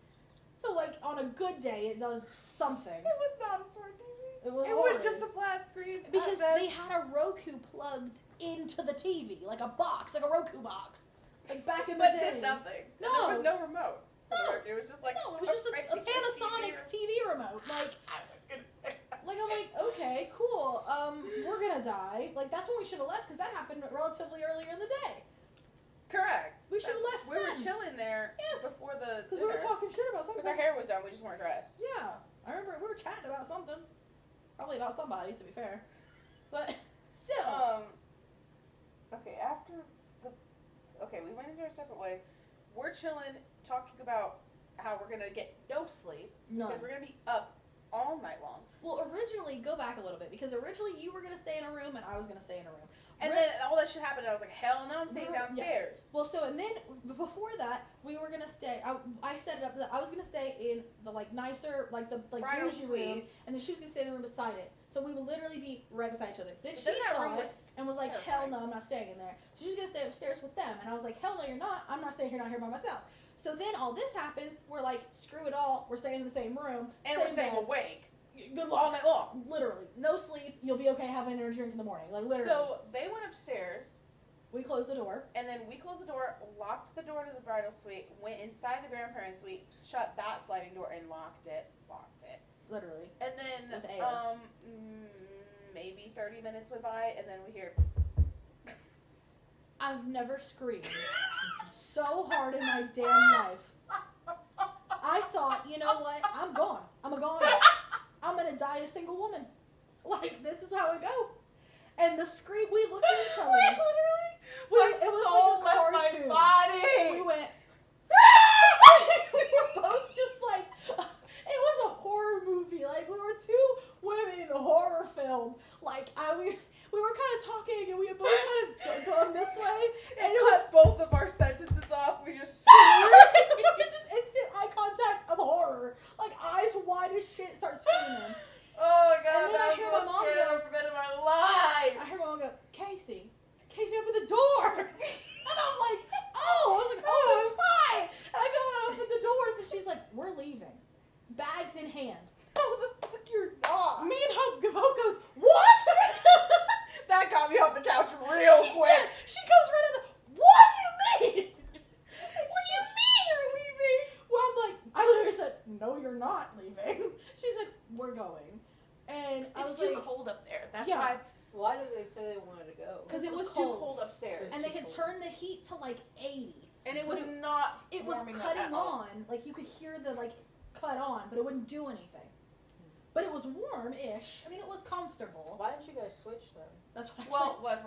So like on a good day, it does something. It was not a smart TV. It was It was just a flat screen. because they had a Roku plugged into the TV, like a box, like a Roku box, like back in the but day. did nothing. No. And there was no remote. No. It was just like No, it was just a Panasonic TV remote. Like, I was gonna say. I'm like, okay, cool. We're gonna die. Like, that's when we should have left because that happened relatively earlier in the day. Correct. We should have left. We were then. chilling there Yes. before the Because we were talking shit about something. Because our hair was done, we just weren't dressed. Yeah, I remember we were chatting about something. Probably about somebody, to be fair. But still. Okay, okay, we went into our separate ways. We're chilling, talking about how we're gonna get no sleep No. because we're gonna be up all night long. Well, originally, go back a little bit because originally you were gonna stay in a room and I was gonna stay in a room. And then all that shit happened, and I was like, hell no, I'm staying downstairs. Well, so, and then, before that, we were gonna stay, I set it up that I was gonna stay in the, like, nicer, like, the, like, Bridal bougie room, suite. and then she was gonna stay in the room beside it. So we would literally be right beside each other. Then But she then that saw room it, was and was like, hell terrifying. no, I'm not staying in there. So she was gonna stay upstairs with them, and I was like, hell no, you're not, I'm not staying here, not here by myself. So then all this happens, we're like, screw it all, we're staying in the same room. And same we're staying bed. awake Good all luck. night long. Literally. No sleep, you'll be okay having a drink in the morning. Like, literally. So they went upstairs, we closed the door. and then we closed the door, locked the door to the bridal suite, went inside the grandparents' suite, shut that sliding door, and locked it. Literally. And then, With air. maybe 30 minutes went by, and then we hear. I've never screamed so hard in my damn life. I thought, you know what? I'm gone. I'm a goner. I'm gonna die a single woman. Like, this is how it go. And the scream, we looked at each other. My it was soul like a left cartoon. my body. We went. We were both just like, it was a horror movie. Like, we were two women in a horror film. Like, we were kind of talking, and we had both kind of gone this way, and it was both of our sentences off. We just we were just instant eye contact of horror. Like, eyes wide as shit, start screaming. Oh my god, And then I that hear was my the mom most scared go- I've ever been in my life. I heard my mom go, Casey, open the door. And I'm like, oh. I was like, oh, it's fine. And I go and open the doors, and she's like, we're leaving. Bags in hand. How the fuck you're not? Me and Hope goes, what? That got me off the couch real She quick. said- she comes right in the, what do you mean? What do you mean you're leaving? Well, I'm like, I literally said, no, you're not leaving. She's like, we're going. And I It's was too like, cold up there. That's Yeah. why Why did they say they wanted to go? Because it was too cold upstairs. And they had turned the heat to like 80. And it was not. It was warming up cutting at all. on. Like you could hear the like cut on, but it wouldn't do anything. But it was warm-ish. I mean, it was comfortable. Why didn't you guys switch then? That's what.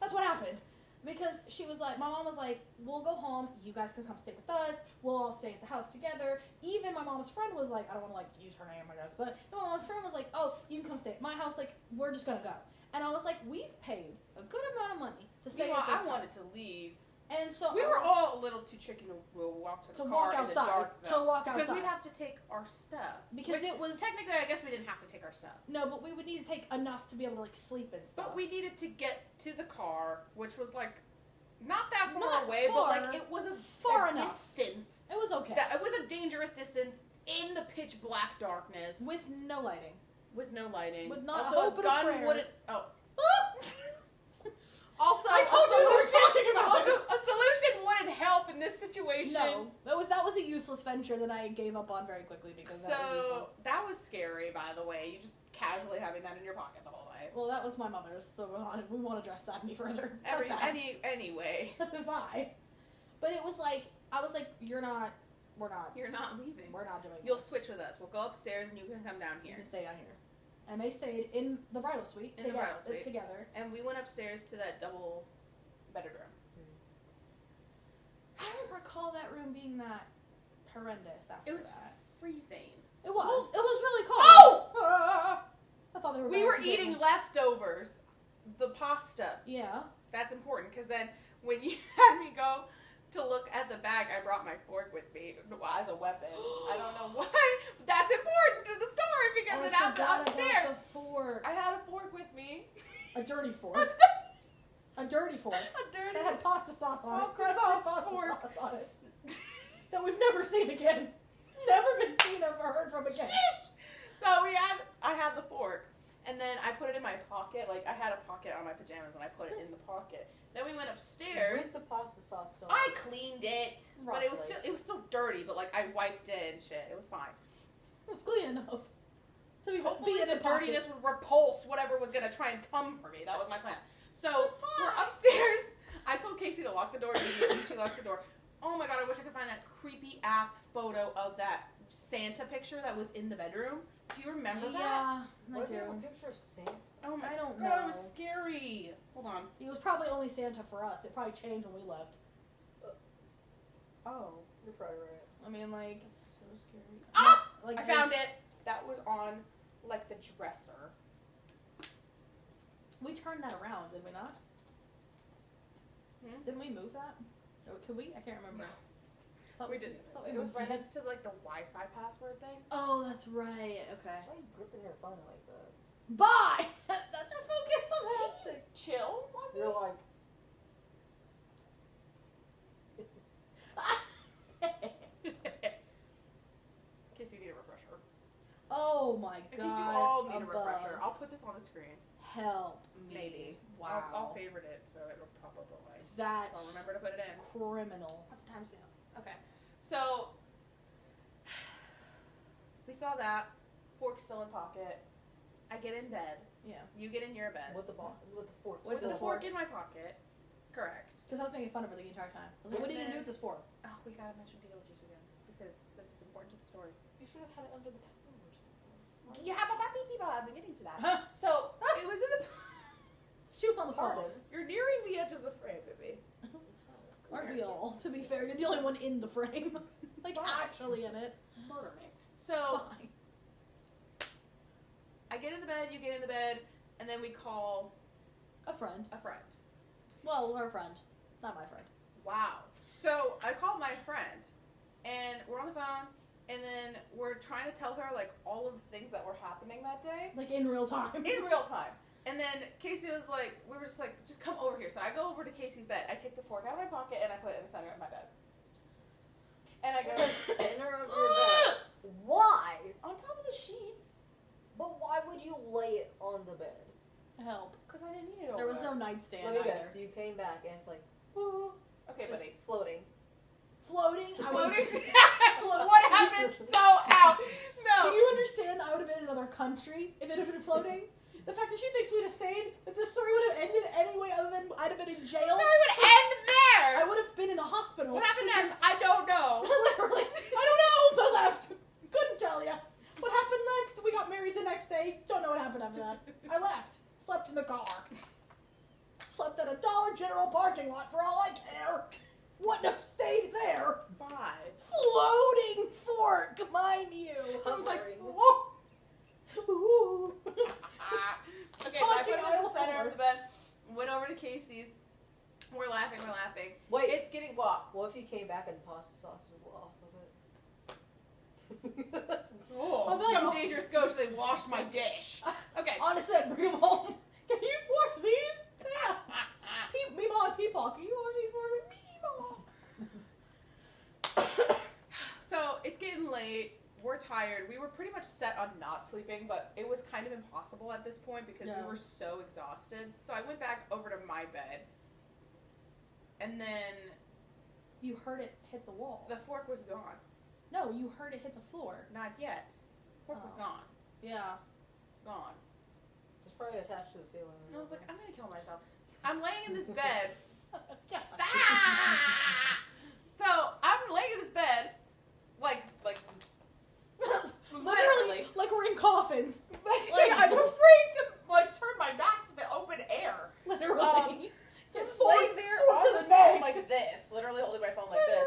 That's what happened. Because she was like, my mom was like, we'll go home. You guys can come stay with us. We'll all stay at the house together. Even my mom's friend was like, I don't want to like use her name, I guess, but my mom's friend was like, oh, you can come stay at my house. Like, we're just gonna go. And I was like, we've paid a good amount of money to stay at this house. I wanted to leave. And so we were all a little too chicken to walk to the car walk in outside. the dark. To walk outside. Because we'd have to take our stuff. Because it was technically, I guess we didn't have to take our stuff. No, but we would need to take enough to be able to like sleep and stuff. But we needed to get to the car, which was like not that far Not away, far, but like it was a far enough. distance. It was okay. It was a dangerous distance in the pitch black darkness with no lighting. With no lighting. With not also, a hope a gun and a prayer. wouldn't. Oh. Also, I told you we were talking about also, this. a solution wouldn't help in this situation. No, that was a useless venture that I gave up on very quickly because that was useless. That was scary, by the way. You just casually having that in your pocket the whole way. Well, that was my mother's, so we won't address that any further. Anyway. Bye. But it was like, I was like, we're not leaving. We're not doing You'll this. switch with us. We'll go upstairs and you can come down here. You can stay down here. And they stayed in the bridal suite together. And we went upstairs to that double bedded room. I don't recall that room being that horrendous after that. It was freezing. It was. It was really cold. Oh! I thought they were. We were eating leftovers. The pasta. Yeah. That's important because then when you had me go to look at the bag, I brought my fork with me as a weapon. I don't know why. But that's important to the story because it happened upstairs. The fork. I had a fork with me. A dirty fork. A dirty fork. That had pasta sauce on it. Pasta sauce fork. On it. That we've never seen again. Never been seen or heard from again. Shh. So I had the fork. And then I put it in my pocket. Like, I had a pocket on my pajamas, and I put it in the pocket. Then we went upstairs. With the pasta sauce still. I cleaned it. Roughly. But it was still dirty, but, like, I wiped it and shit. It was fine. It was clean enough. Hopefully the dirtiness would repulse whatever was going to try and come for me. That was my plan. So, we're upstairs. I told Casey to lock the door immediately. She locks the door. Oh, my God, I wish I could find that creepy-ass photo of that Santa picture that was in the bedroom. Do you remember that? Yeah, Why do you have a picture of Santa? Oh my I don't God, know. it was scary. Hold on. It was probably only Santa for us. It probably changed when we left. Oh. You're probably right. I mean, like, That's so scary. like I found it. That was on, like, the dresser. We turned that around, did we not? Didn't we move that? Or could we? I can't remember. We didn't. It was right next to, like, the Wi-Fi password thing. Oh, that's right. Okay. Why are you gripping your phone like that? Bye! That's your focus on Casey. Chill. You're like... In case you need a refresher. Oh my In God. case you all need a above. refresher. I'll put this on the screen. Help me. Maybe. Wow. I'll favorite it so it'll pop up away. That's So I'll remember to put it in. criminal. That's the timestamp. Okay. So, we saw that. Fork still in pocket. I get in bed. Yeah. You get in your bed. With the fork. With the still. fork in my pocket. Correct. Because I was making fun of her the entire time. I was like, what are you going to do with this fork? Oh, we gotta mention Beetlejuice again. Because this is important to the story. You should have had it under the pillow or something. Yeah, I've been getting to that. So, it was in the... Shoot on the phone. You're nearing the edge of the frame, baby. Aren't we all? To be fair, you're the only one in the frame. Like, actually in it. Murder me. So, Fine. I get in the bed, you get in the bed, and then we call A friend. a friend. Well, her friend. Not my friend. Wow. So I called my friend, and we're on the phone, and then we're trying to tell her, like, all of the things that were happening that day Like, in real time. in real time. And then Casey was like, we were just like, just come over here. So I go over to Casey's bed. I take the fork out of my pocket, and I put it in the center of my bed. And I go, Center of your bed. Why? on top of the sheets, But why would you lay it on the bed? Help. because I didn't need it over There was there. no nightstand Let me either. guess. So you came back and it's like, Okay, just buddy. floating. Floating. I would Floating. What happened so out? No. Do you understand? I would have been in another country if it had been floating. The fact that she thinks we'd have stayed, that this story would have ended any way other than I'd have been in jail. The story would end there. I would have been in a hospital. What happened next? I don't know. Literally, I don't know. I left. Couldn't tell you. What happened next? We got married the next day. Don't know what happened after that. I left. Slept in the car. Slept at a Dollar General parking lot for all I care. Wouldn't have stayed there. Bye. Floating fork, mind you. I was like, Hovering. whoa. Ooh. Okay, so I put it in the center of the bed, went over to Casey's. We're laughing. Wait. It's getting what? What if you came back and the pasta sauce was off of it? Oh, I'll be like, some oh. dangerous ghost. They washed my dish. Okay. Honestly, I'd bring them home. Can you wash these? Yeah. Meemaw and Peepaw, can you wash these for me? Meemaw. So it's getting late. We're tired. We were pretty much set on not sleeping, but it was kind of impossible at this point because we were so exhausted. So I went back over to my bed, and then You heard it hit the wall. the fork was gone. No, you heard it hit the floor. Not yet. Fork was gone. Yeah. Gone. It's probably attached to the ceiling. And I was like, I'm gonna kill myself. I'm laying in this bed. Yes. Stop! So I'm laying in this bed, like literally. Like we're in coffins. Like I'm afraid to turn my back to the open air. Literally. So I'm just laying there on the phone like this, literally holding my phone like this,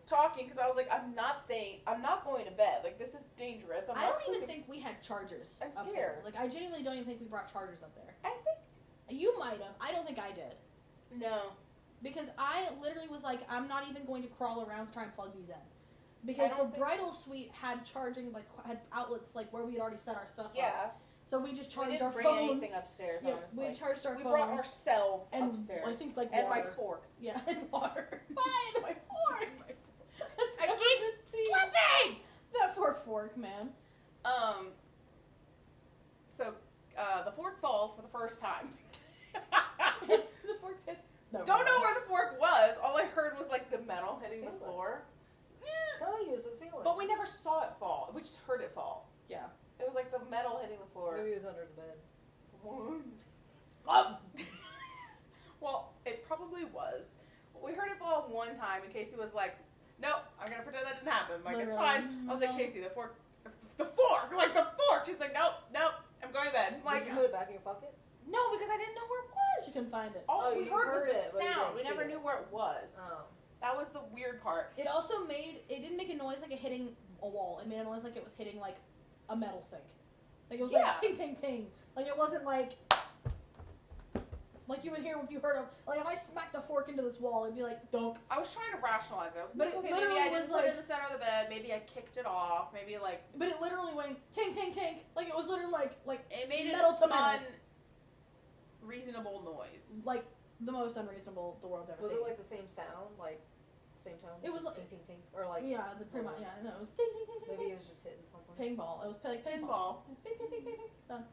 talking because I was like, I'm not going to bed. Like this is dangerous. I don't even think we had chargers. I'm up scared. there. Like I genuinely don't even think we brought chargers up there. I think You might have. I don't think I did. no. Because I literally was like, I'm not even going to crawl around to try and plug these in. Because the bridal suite had charging, had outlets where we had already set our stuff up. Yeah. So we just charged We didn't our bring phones. anything upstairs. Yeah, honestly. we charged our We phones. brought ourselves and upstairs. I think and my water. fork. Yeah, and water. Fine, my fork. That's I keep slipping. That fork, man. So the fork falls for the first time. It's the fork's hit. No, Don't know where the fork was. All I heard was the metal hitting the floor. Don't use the ceiling. But we never saw it fall. We just heard it fall. Yeah. It was the metal hitting the floor. Maybe it was under the bed. Well, it probably was. We heard it fall one time, and Casey was like, "Nope, I'm gonna pretend that didn't happen." Like it's fine. I was like, "Casey, the fork." She's like, "Nope, I'm going to bed." I'm like, Did you put it back in your pocket? no, because I didn't know where it was. She couldn't find it. All we you heard was heard the it, but you sound. We didn't never see knew it. where it was. Oh. That was the weird part. It also it didn't make a noise like it hitting a wall. It made a noise like it was hitting a metal sink. It was ting, ting, ting. It wasn't like you would hear if you heard if I smacked the fork into this wall, it'd be like, dunk. I was trying to rationalize it. I was But like, it okay, maybe literally I didn't was put it in the center of the bed. Maybe I kicked it off. Maybe But it literally went ting, ting, ting. It was literally it made metal to an metal. unreasonable noise. The most unreasonable the world's ever Was seen. it the same sound? Same tone? It was Just ting, ting, ting? Or yeah, pretty much, yeah. No, it was ting, ting, ting, ting. maybe it was just hitting something. Pinball. It was like pinball. Ping, ping, ping, ping, ping. Done.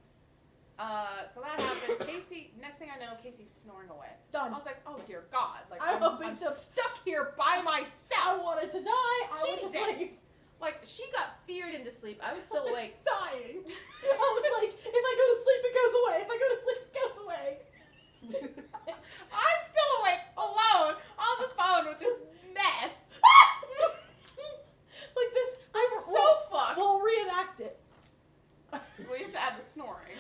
So that happened. Casey, next thing I know, Casey's snoring away. Done. I was like, oh dear God. I'm stuck here by myself. I wanted to die. I wanted to sleep. Jesus. She got feared into sleep. I was still awake. Dying. I was like, if I go to sleep, it goes away. If I go to sleep, it goes away. I'm still awake, alone, on the phone with this mess. This. I'm so fucked. We'll reenact it. We have to add the snoring.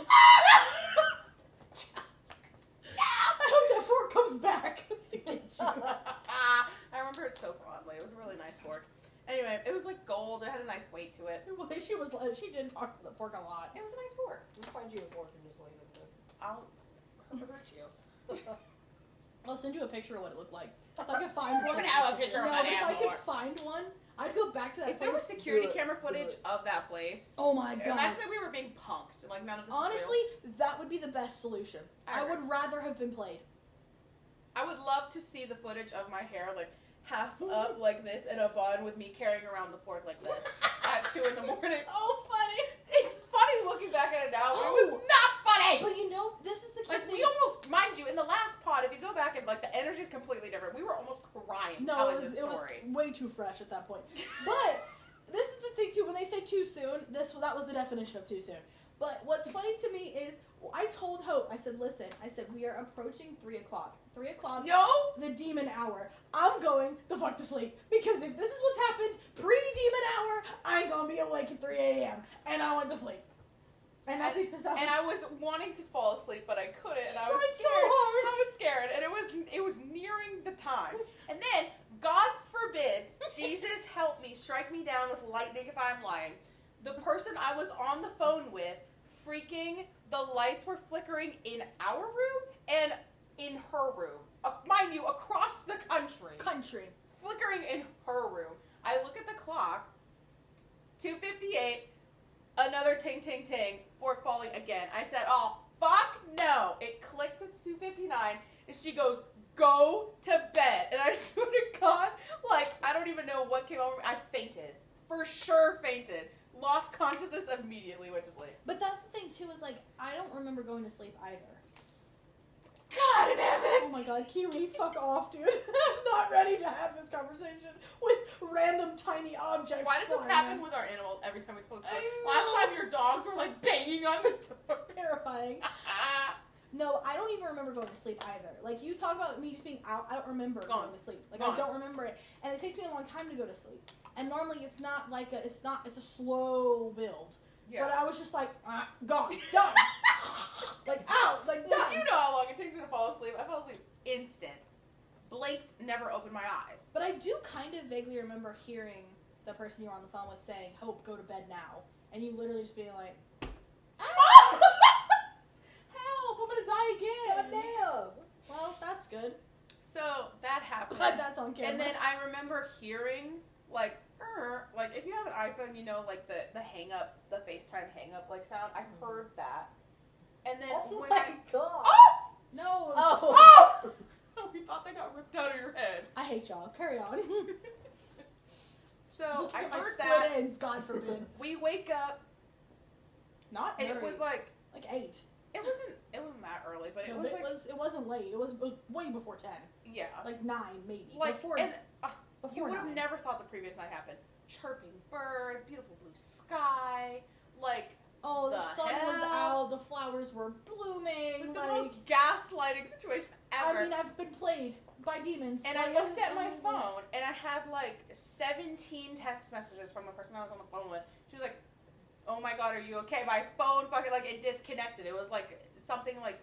I hope that fork comes back to get you. I remember it so fondly. It was a really nice fork. Anyway, it was gold. It had a nice weight to it. She did talk to the fork a lot. It was a nice fork. We'll find you a fork and just leave it there. I'll hurt you. I'll send you a picture of what it looked like. If I could find one. even have a picture of my but if I anymore. could find one, I'd go back to that If there was place. security Do it. camera footage Do it. of that place, Oh my god. imagine that we were being punked. None of this was Honestly, real. that would be the best solution. I Alright. would rather have been played. I would love to see the footage of my hair half up like this in a bun with me carrying around the fork like this at 2 in the morning. So funny. It's funny looking back at it now, but it was Oh. not funny. But this is the key thing. We almost, mind you, in the last pod, if you go back and the energy is completely different. We were almost crying No, telling it was this story. way too fresh at that point. But this is the thing too. When they say too soon, that was the definition of too soon. But what's funny to me is I told Hope, I said, listen, we are approaching 3 o'clock. 3 o'clock, No! the demon hour. I'm going the fuck to sleep. Because if this is what's happened pre-demon hour, I ain't gonna be awake at 3 a.m. And I went to sleep. And that's And I was wanting to fall asleep, but I couldn't. She And I tried was so scared. hard. I was scared, and it was nearing the time. And then, God forbid, Jesus help me, strike me down with lightning if I'm lying. The person I was on the phone with, the lights were flickering in our room and in her room. Mind you, across the country. Flickering in her room. I look at the clock, 2:58, another ting, ting, ting, fork falling again. I said, oh, fuck no. It clicked at 2:59, and she goes, go to bed. And I swear to God, like, I don't even know what came over me. I fainted. For sure fainted. Lost consciousness immediately, went to sleep. But that's the thing, too, is, like, I don't remember going to sleep either. God in heaven! Oh my God, Kiwi, fuck off, dude. I'm not ready to have this conversation with random tiny objects. Why does this flying happen in. with our animals every time we post I it? know. Last time your dogs were, like, banging on the door. Terrifying. No, I don't even remember going to sleep either. Like, you talk about me just being out, I don't remember going to sleep. Like, I don't remember it. And it takes me a long time to go to sleep. And normally it's not like it's a slow build. Yeah. But I was just like, gone, done. Like, out, like, Well, done. you know how long it takes me to fall asleep. I fell asleep instant. Blinked, never opened my eyes. But I do kind of vaguely remember hearing the person you were on the phone with saying, Hope, go to bed now. And you literally just being like, help, I'm gonna die again. Damn. Well, that's good. So that happened. Glad that's on camera. And then I remember hearing, like if you have an iPhone, you know, like the hang up, the FaceTime hang up like sound. I heard that. And then Oh when my I God. No. Oh. we thought they got ripped out of your head. I hate y'all. Carry on. So Look I at my heard split that. ends, God forbid. We wake up Not and very, it was like 8. it wasn't that early, but it No, was but like it wasn't late. It was way before 10. yeah. Like 9 maybe. Like before, and before you would have 9. never thought the previous night happened. Chirping birds, beautiful blue sky, like Oh, the the sun was hell? out, the flowers were blooming. the Like, most gaslighting situation ever. I mean, I've been played by demons. And Like, I looked just- at my phone, and I had like 17 text messages from the person I was on the phone with. She was like, "Oh my God, are you okay?" My phone fucking like it disconnected. It was like something like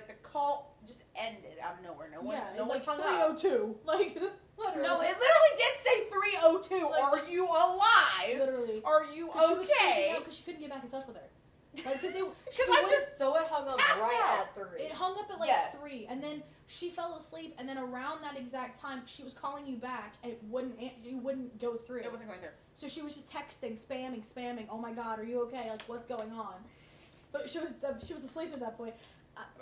the call just ended out of nowhere. No one like hung up. 302. Like, literally. No, it literally did say 302. Like- Are you alive? Literally. Are you She was freaking okay? out because she couldn't get back in touch with her. Like, because So it hung up Passed right out. at 3. it hung up at like Yes. 3, and then she fell asleep, and then around that exact time, she was calling you back, and it wouldn't go through. It wasn't going through. So she was just texting, spamming. Oh my God, are you okay? Like, what's going on? But she was asleep at that point.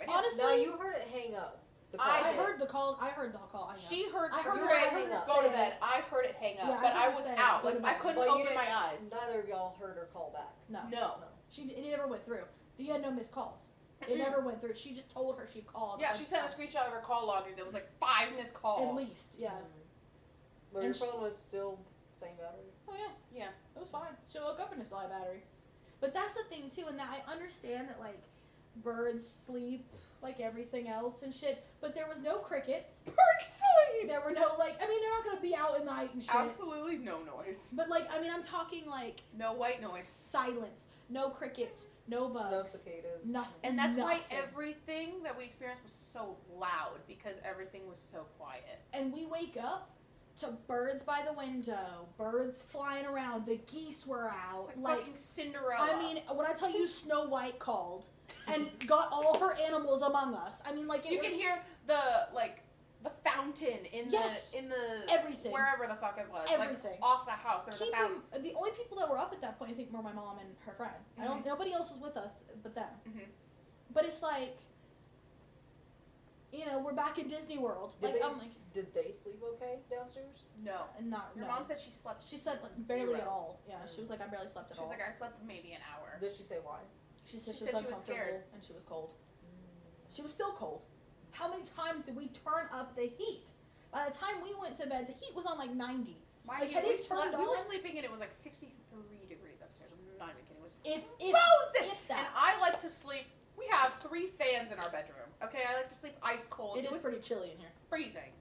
Honestly, No, you heard it hang up. The call. I did. heard the call. I heard the call. I know. She heard I heard her her say, hang up. "Go to say- bed." I heard it hang up, Yeah, I but heard I her was say, out. "Go to Like I bed." couldn't But you open didn't- my eyes. Neither of y'all heard her call back. No. It never went through. You had no missed calls. It never went through. She just told her she called. Yeah, she sent a screenshot of her call log, and there was like 5 missed calls. At least, yeah. But And your phone was still same battery. Oh yeah, Yeah. it was fine. She woke up in a slide battery. But that's the thing too, and that I understand that like birds sleep like everything else and shit. But there was no crickets. Bird sleep. There were no like. I mean, they're not gonna be out in the night and shit. Absolutely no noise. But like, I mean, I'm talking like No white noise. silence. No crickets. No bugs. No cicadas. Nothing. And that's why nothing. everything that we experienced was so loud, because everything was so quiet. And we wake up to birds by the window, birds flying around, the geese were out. It's like fucking Cinderella. I mean, when I tell you Snow White called and got all her animals among us. I mean, like, it you was can hear the fountain in Yes. the Everything. wherever the fuck it was. Everything. Like, off the house. There was a fountain. the only people that were up at that point, I think, were my mom and her friend. Nobody else was with us but them. Mhm. But it's like, you know, we're back in Disney World. Did, Like, they, I'm like, did they sleep okay downstairs? No. not. Your no. mom said she slept. She slept like, barely 0. at all. Yeah, she was like, I barely slept at She was all. like, I slept maybe an hour. Did she say why? She said she she said was she was uncomfortable scared. and she was cold. She was still cold. How many times did we turn up the heat? By the time we went to bed, the heat was on like 90. Mind Like, you, had we it turned were on? sleeping and it was like 63 degrees upstairs. I'm not even kidding. It was If frozen. if that. And I like to sleep We have 3 fans in our bedroom. Okay, I like to sleep ice cold. It was is pretty chilly in here. freezing.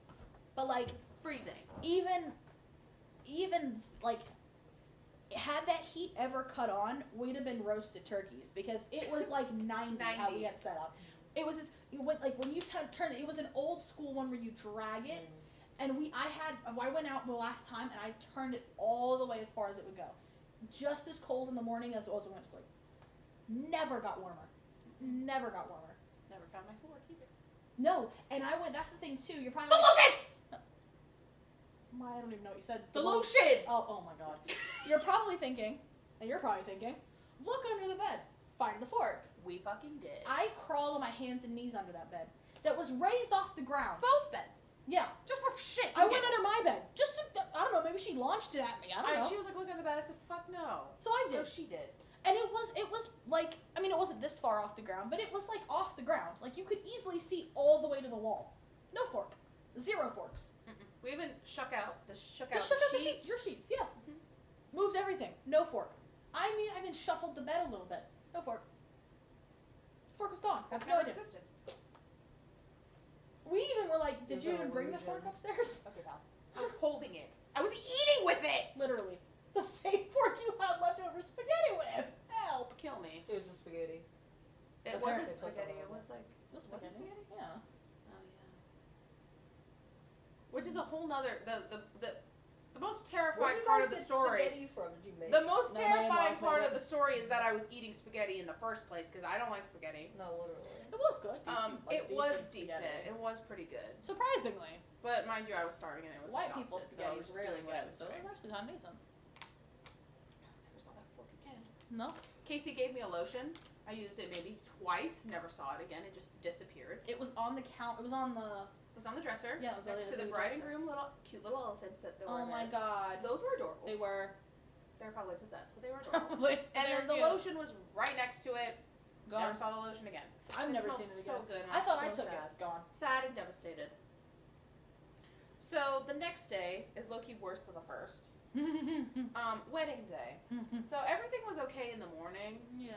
But like, Freezing. even like, had that heat ever cut on, we'd have been roasted turkeys because it was like 90 how we had set up. It was this, when you turn it was an old school one where you drag it, and I went out the last time and I turned it all the way as far as it would go, just as cold in the morning as it was when I went to sleep. Never got warmer. Never got warmer. Never found my fork either. No, and I went. That's the thing too. You're probably The lotion. I don't even know what you said. The lotion. Oh my god. You're probably thinking, look under the bed, find the fork. We fucking did. I crawled on my hands and knees under that bed that was raised off the ground. Both beds. Yeah. Just for shit. I went under my bed. Just to, I don't know, maybe she launched it at me. I don't know. She was like, look under the bed. I said, fuck no. So I did. So she did. And it was like, I mean, it wasn't this far off the ground, but it was like off the ground. Like you could easily see all the way to the wall. No fork. 0 forks. We even shook out the Shook out the sheets. Your sheets, yeah. Moved everything. No fork. I mean, I even shuffled the bed a little bit. No fork. Fork was gone. That No never idea. existed. We even were like, did There's you an even bring the illusion. fork upstairs? Okay, pal. I was holding it. I was eating with it. Literally. The same fork you had leftover spaghetti with. Help. Kill me. It was the spaghetti. It Apparently wasn't it's also spaghetti. It not. was like... Was Was it spaghetti? Yeah. Oh, yeah. Which is a whole nother... The most terrifying part of the story... Spaghetti from? Did you make The most No, my terrifying in-laws part made of it. the story is that I was eating spaghetti in the first place because I don't like spaghetti. No, literally. It was good. Decent, like, It was decent decent. spaghetti. It was pretty good. Surprisingly. But mind you, I was starving and it was White people exhausted, so I spaghetti was is just really doing what I good, was so it doing. was actually kind of decent. Never saw that fork again. No. Casey gave me a lotion. I used it maybe twice. Never saw it again. It just disappeared. It was on the count. It was on the. It was on the dresser. Yeah, it was on next the- to the the bride and dresser. groom cute little elephants that were Oh in my there. god. Those were adorable. They were. They were probably possessed, but they were adorable. Probably. And they then were the cute. lotion was right next to it. Gone. Never saw the lotion again. I've never smelled seen it so again. good. and I thought was I so took sad. it. Gone. Sad and devastated. So the next day is low-key worse than the first. Wedding day. So everything was okay in the morning. Yeah.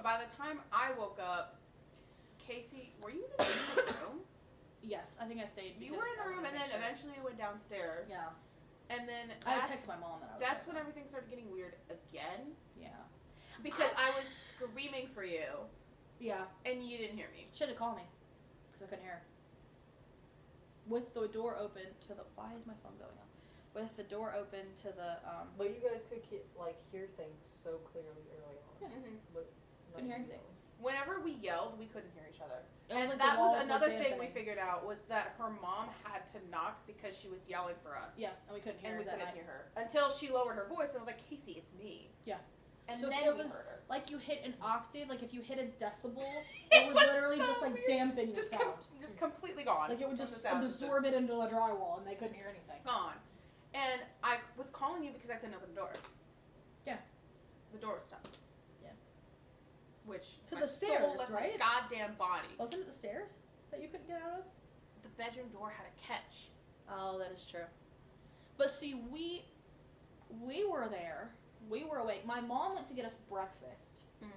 By the time I woke up, Casey, were you in the room? Yes, I think I stayed. You were in the room, and then eventually you went downstairs. Yeah. And then I that's, texted my mom that I was. that's there. when everything started getting weird again. Yeah. Because I was screaming for you, Yeah. and you didn't hear me. Should have called me, because I couldn't hear. With the door open to the. Why is my phone going off? With the door open to the. But you guys could hear things so clearly early on. Yeah. But Couldn't hear anything. Whenever we yelled, we couldn't hear each other. It was And like that the was walls were another thing we dampening. figured out was that her mom had to knock because she was yelling for us. Yeah, and we couldn't hear And we her that couldn't night. hear her. Until she lowered her voice and was like, Casey, it's me. Yeah. And So then it we was heard her. like you hit an octave, like if you hit a decibel, It it would was literally so just like weird. dampen your Just, sound. just completely gone. Like it would from just the sound system. absorb it into the drywall and they couldn't hear anything. Gone. And I was calling you because I couldn't open the door. Yeah. The door was stuck. Yeah. Which To my the stairs, soul left right? my goddamn body. Wasn't it the stairs that you couldn't get out of? The bedroom door had a catch. Oh, that is true. But see, we were there. We were awake. My mom went to get us breakfast. Mhm.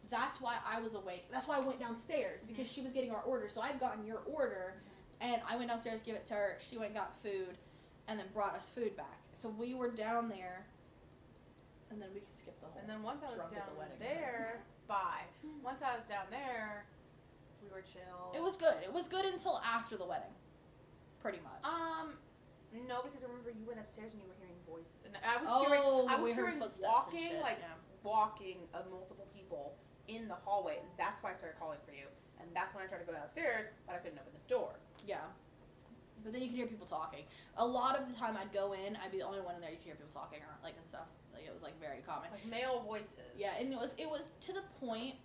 That's why I was awake. That's why I went downstairs, because she was getting our order. So I had gotten your order, and I went downstairs to give it to her. She went and got food, and then brought us food back. So we were down there, and then we could skip the whole. And then once I was Drunk at down the wedding. there, bye. Once I was down there, we were chill. It was good. It was good until after the wedding, pretty much. No, because remember you went upstairs and you were hearing voices, and I was we heard hearing footsteps and walking, shit, like yeah. walking of multiple people in the hallway, and that's why I started calling for you, and that's when I tried to go downstairs, but I couldn't open the door. Yeah. But then you could hear people talking. A lot of the time I'd go in, I'd be the only one in there, you could hear people talking or like and stuff. Like it was like very common. Like male voices. Yeah, and it was to the point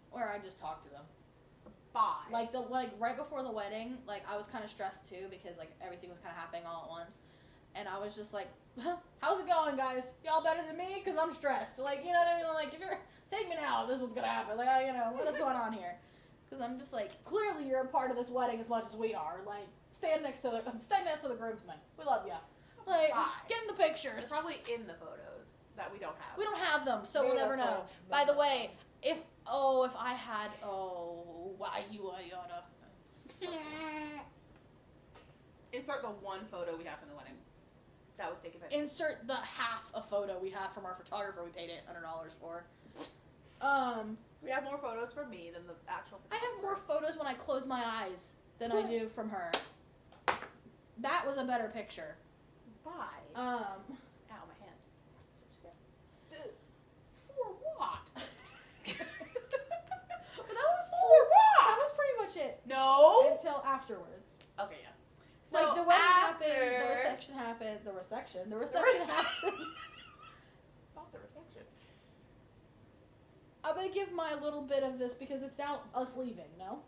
where I just talked to them. Bye. Like right before the wedding, like I was kind of stressed too because like everything was kind of happening all at once, and I was just like, "How's it going, guys? Y'all better than me? Cause I'm stressed. Like you know what I mean? Like if you're take me now, this is what's gonna happen. Like what is going on here? Because I'm just like clearly you're a part of this wedding as much as we are. Like stand next to the groomsmen. We love you. Like Bye. get in the They're pictures. probably in the photos that we don't have. We don't have them, so Maybe we'll never that's know. why- By the way, if I had, why you Ayana. Insert the one photo we have from the wedding. That was taken by. Insert the half a photo we have from our photographer we paid $800 for. We have more photos from me than the actual photographer. I have more photos when I close my eyes than I do from her. That was a better picture. Bye. Um, Ow, my hand. For what? but that was pretty much it. No. Until afterwards. Okay, yeah. So Like, the wedding after... happened, the reception happened, the reception happens. Not the reception. I'm gonna give my little bit of this because it's now us leaving, no?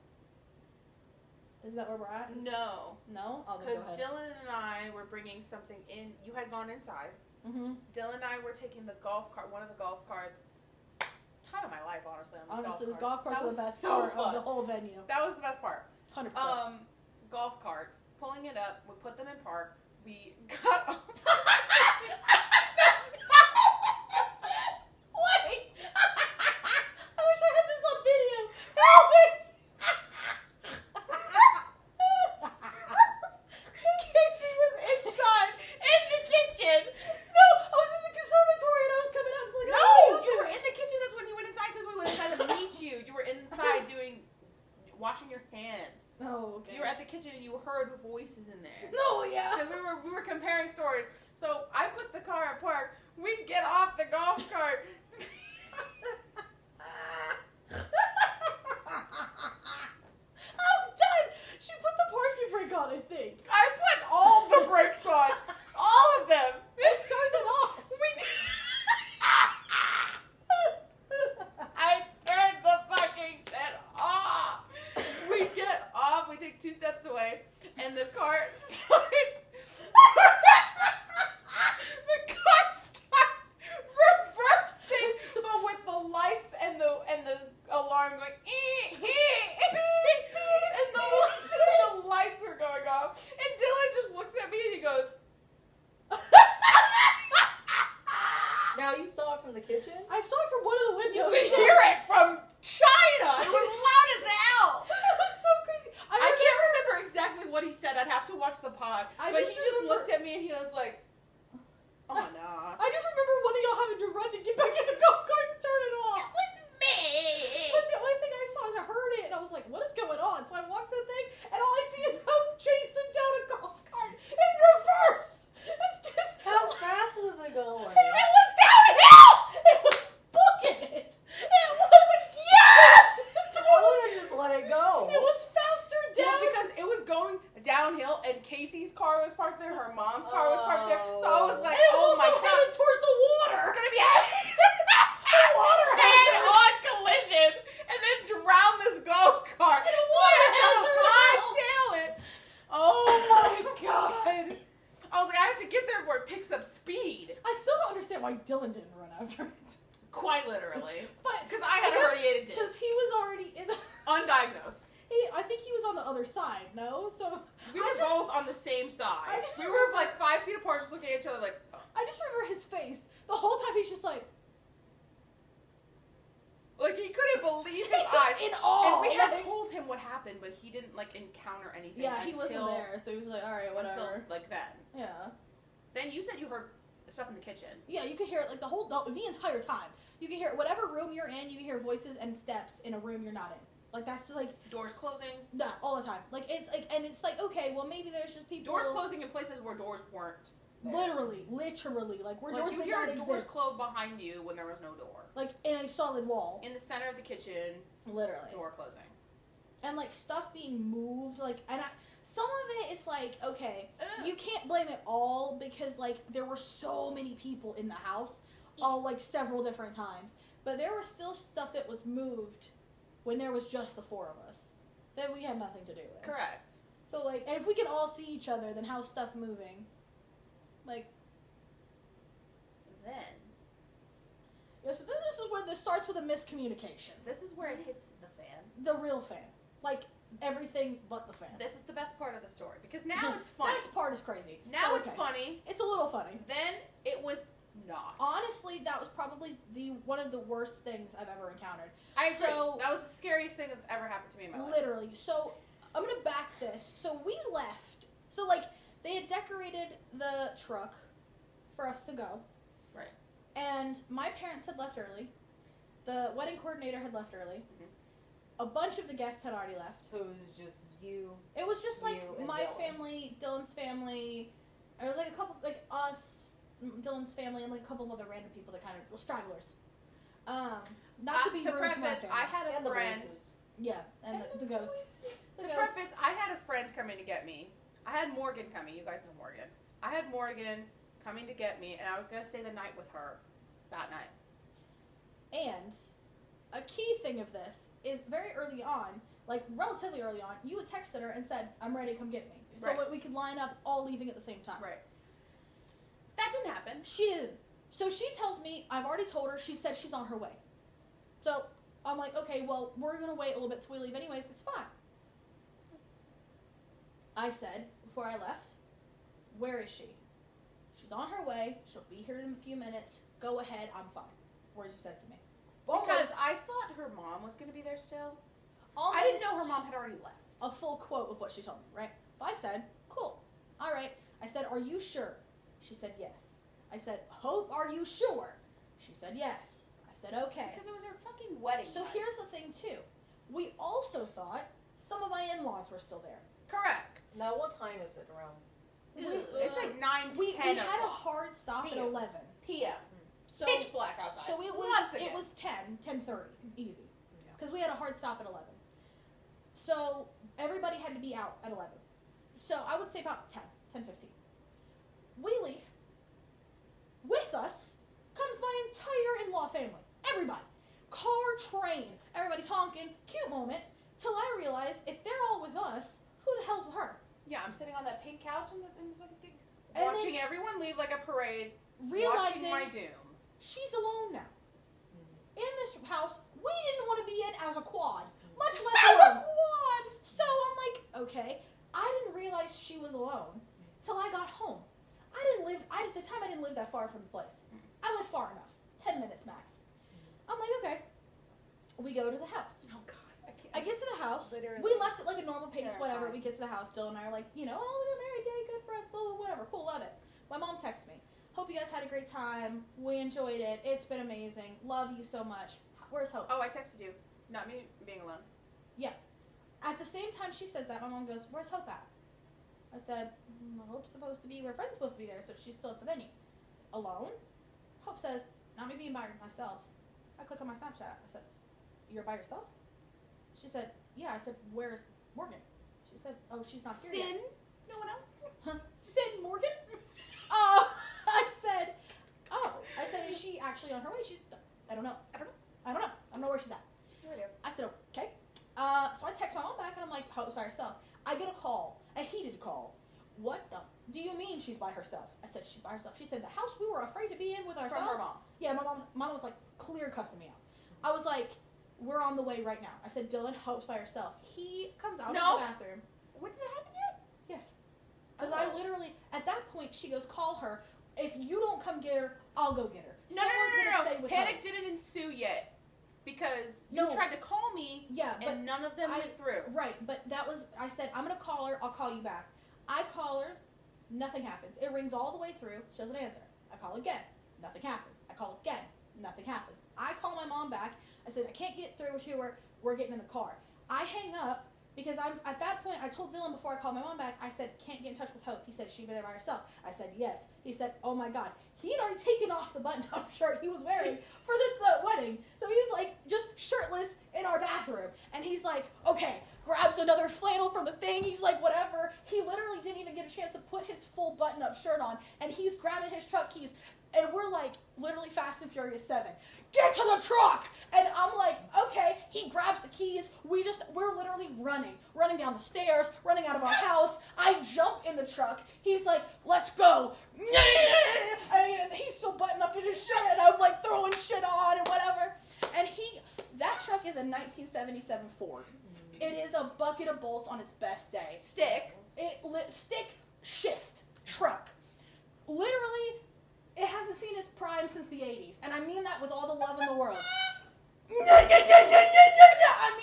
Is that where we're at? No. No? Oh, then Because go ahead. Dylan and I were bringing something in. You had gone inside. Mm-hmm. Dylan and I were taking the golf cart, one of the golf carts. Time of my life, honestly. On Honestly, the those golf carts That were the was best so part fun. of the whole venue. That was the best part. 100%. Golf carts, pulling it up, we put them in park, we got off. Wait! I wish I had this on video. Help me! Casey was inside, in the kitchen. No, I was in the conservatory and I was coming out. I was like, No, oh, you were in the kitchen. That's when you went inside because we went inside to meet you. You were inside washing your hands. Oh, okay. You were at the kitchen and you heard voices in there. No, yeah. Because we were comparing stories. So I put the car at park. We get off the golf cart. I'm done. She put the parking brake on, I think. I put all the brakes on. All of them. And turned it off. I turned the fucking shit off. We get off. We take 2 steps away. And the car starts. The car starts reversing, but with the lights and the alarm going, and the lights are going off. And Dylan just looks at me and he goes. Now you saw it from the kitchen? I saw it from one of the You windows. could hear it from China. It was loud as hell. It was so crazy. I can't remember exactly what he said. I'd have to watch the pod. I But just he just remember- looked at me and he was like, oh, nah. I just remember one of y'all having to run to get back in the golf cart and turn it off. It was me. But the only thing I saw is I heard it and I was like, what is going on? So I walked to the thing and all I see is Hope chasing down a golf cart in reverse. It's just How fast was it going? It was downhill. It was booking it. It was I would have just let it go. It was faster down. Well, because it was going downhill and Casey's car was parked there, her mom's car was parked there. So I was like, And it was oh also my god. headed towards the water. We're gonna be head-on collision and then drown this golf cart. And a water hazard. Hightail it. Oh my god. I was like, I have to get there before it picks up speed. I still don't understand why Dylan didn't run after it. Quite literally. But Because I had a herniated because disc. he was already in. Undiagnosed. I think he was on the other side. No, so We were both on the same side. I just We were like 5 feet apart just looking at each other like, oh. I just remember his face the whole time. He's just like He couldn't believe his he was eyes. in awe. And we had like- told him what happened, but he didn't encounter anything. Yeah, he until, wasn't there, so he was like, all right, whatever. Until then. Yeah. Then you said you heard stuff in the kitchen. Yeah, you could hear it like the entire time. You can hear whatever room you're in. You can hear voices and steps in a room you're not in. Like that's like Doors closing. that all the time. Like it's like, and it's like okay, well maybe there's just people. Doors closing in places where doors weren't. there. Literally, like where doors you did hear not doors exist. close behiand you when there was no door. Like in a solid wall. In the center of the kitchen, Literally. door closing. And like stuff being moved, like some of it it's like okay, you can't blame it all because like there were so many people in the house, all like several different times, but there was still stuff that was moved when there was just the 4 of us that we had nothing to do with. Correct. So like, and if we can all see each other, then how's stuff moving? Like Then yeah, so then this is when this starts with a miscommunication. this is where it hits the fan. The real fan, like everything but the fan. This is the best part of the story because now it's funny. This part is crazy. Now Okay. it's funny. It's a little funny. Then it was not. Honestly, that was probably one of the worst things I've ever encountered. I agree. So, that was the scariest thing that's ever happened to me in my life. Literally. So, I'm going to back this. So, we left. So, like, they had decorated the truck for us to go. Right. And my parents had left early. The wedding coordinator had left early. Mm-hmm. A bunch of the guests had already left. So it was just you. It was just like You and my Dylan. family, Dylan's family. It was like a couple, like us, Dylan's family, and like a couple of other random people that kind of were stragglers. Not to be rude to my preface, family. I had a And the friend. voices. Yeah, and the ghosts. The To ghosts. preface, I had a friend coming to get me. I had Morgan coming. You guys know Morgan. I had Morgan coming to get me, and I was going to stay the night with her that night. And a key thing of this is very early on, like relatively early on, you had texted her and said, "I'm ready, come get me." So Right. we could line up all leaving at the same time. Right. That didn't happen. She didn't. So she tells me, I've already told her, she said she's on her way. So I'm like, okay, well, we're going to wait a little bit till we leave anyways. It's fine. I said, before I left, where is she? She's on her way. She'll be here in a few minutes. Go ahead. I'm fine. Words you said to me. Because I thought her mom was going to be there still. Almost I didn't know her mom had already left. a full quote of what she told me, right? So I said, cool. All right. I said, are you sure? She said, yes. I said, Hope, are you sure? She said, yes. I said, okay. Because it was her fucking wedding So night. here's the thing, too. We also thought some of my in-laws were still there. Correct. Now, what time is it around? It's like 9 to We 10 had a o'clock. hard stop at PM. 11. p.m. So, Pitch black outside. so it Once again. was 10:30, easy. Yeah. Because we had a hard stop at 11. So everybody had to be out at 11. So I would say about 10:15. We leave. With us comes my entire in-law family. Everybody. Car, train. Everybody's honking. Cute moment. Till I realize if they're all with us, who the hell's with her? Yeah, I'm sitting on that pink couch and And watching everyone leave like a parade, Realizing watching my doom. she's alone now. In this house we didn't want to be in as a quad. Much less As alone. a quad! So I'm like, okay. I didn't realize she was alone till I got home. At the time I didn't live that far from the place. I lived far enough. 10 minutes max. I'm like, okay. We go to the house. Oh god, I can't. I get to the house. Literally. We left at like a normal pace, Terrifying. whatever. We get to the house. Dylan and I are like, oh, we got married. Yay, good for us. Blah, blah, whatever. Cool, love it. My mom texts me. Hope you guys had a great time. We enjoyed it. It's been amazing. Love you so much. Where's Hope? Oh, I texted you. Not me being alone. At the same time she says that, my mom goes, where's Hope at? I said, Hope's supposed to be where Friend's supposed to be there, so she's still at the venue. Alone? Hope says, not me being by myself. I click on my Snapchat. I said, you're by yourself? She said, yeah. I said, where's Morgan? She said, oh, she's not here Sin? yet. No one else? Sin Morgan? I said, is she actually on her way? I don't know. I don't know where she's at. No idea. I said, okay. So I text my mom back and I'm like, Hope's by herself. I get a call, a heated call. What the? Do you mean she's by herself? I said, she's by herself. She said, the house we were afraid to be in with ourselves. From her mom. Yeah, my mom was like clear cussing me out. I was like, we're on the way right now. I said, Dylan, Hope's by herself. He comes out of the bathroom. What, did that happen yet? Yes. Because I literally, at that point, she goes, call her. If you don't come get her, I'll go get her. No. Gonna stay with Panic her. didn't ensue yet. Because No. you tried to call me Yeah, but and none of them went through. Right, but that was, I said, I'm going to call her, I'll call you back. I call her, nothing happens. It rings all the way through, she doesn't answer. I call again, nothing happens. I call again, nothing happens. I call my mom back, I said, I can't get through to her, we're getting in the car. I hang up, because at that point, I told Dylan before I called my mom back, I said, can't get in touch with Hope. He said, she'd be there by herself. I said, yes. He said, oh my god. He had already taken off the button-up shirt he was wearing for the wedding. So he's like, just shirtless in our bathroom. And he's like, okay, grabs another flannel from the thing. He's like, whatever. He literally didn't even get a chance to put his full button-up shirt on. And he's grabbing his truck keys. And we're like, literally Fast and Furious 7. Get to the truck! And I'm like, okay. He grabs the keys. We're literally running down the stairs, running out of our house. I jump in the truck. He's like, let's go. I mean, he's still buttoned up in his shirt, and I'm like throwing shit on and whatever. And that truck is a 1977 Ford. It is a bucket of bolts on its best day. Stick. Stick shift truck. Literally, It hasn't seen its prime since the 80s, and I mean that with all the love in the world. I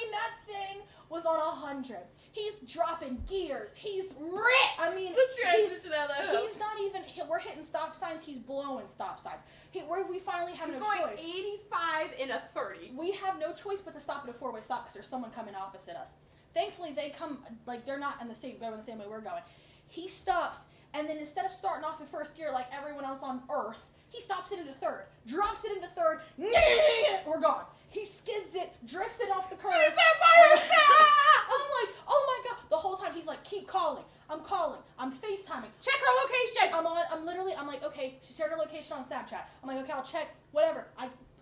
mean, that thing was on 100. He's dropping gears. He's ripped. I mean, the transition out of that hill. he's not even. We're hitting stop signs. He's blowing stop signs. We finally have He's no going choice. 85 in a 30. We have no choice but to stop at a 4-way stop because there's someone coming opposite us. Thankfully, they come like they're not in the same going the same way we're going. He stops, and then instead of starting off in first gear like everyone else on Earth, he stops it into third, drops it into third. We're gone. He skids it, drifts it off the curb. She's not by herself! I'm like, oh my god. The whole time he's like, keep calling. I'm calling. I'm FaceTiming. Check her location! I'm like, okay, she shared her location on Snapchat. I'm like, okay, I'll check, whatever.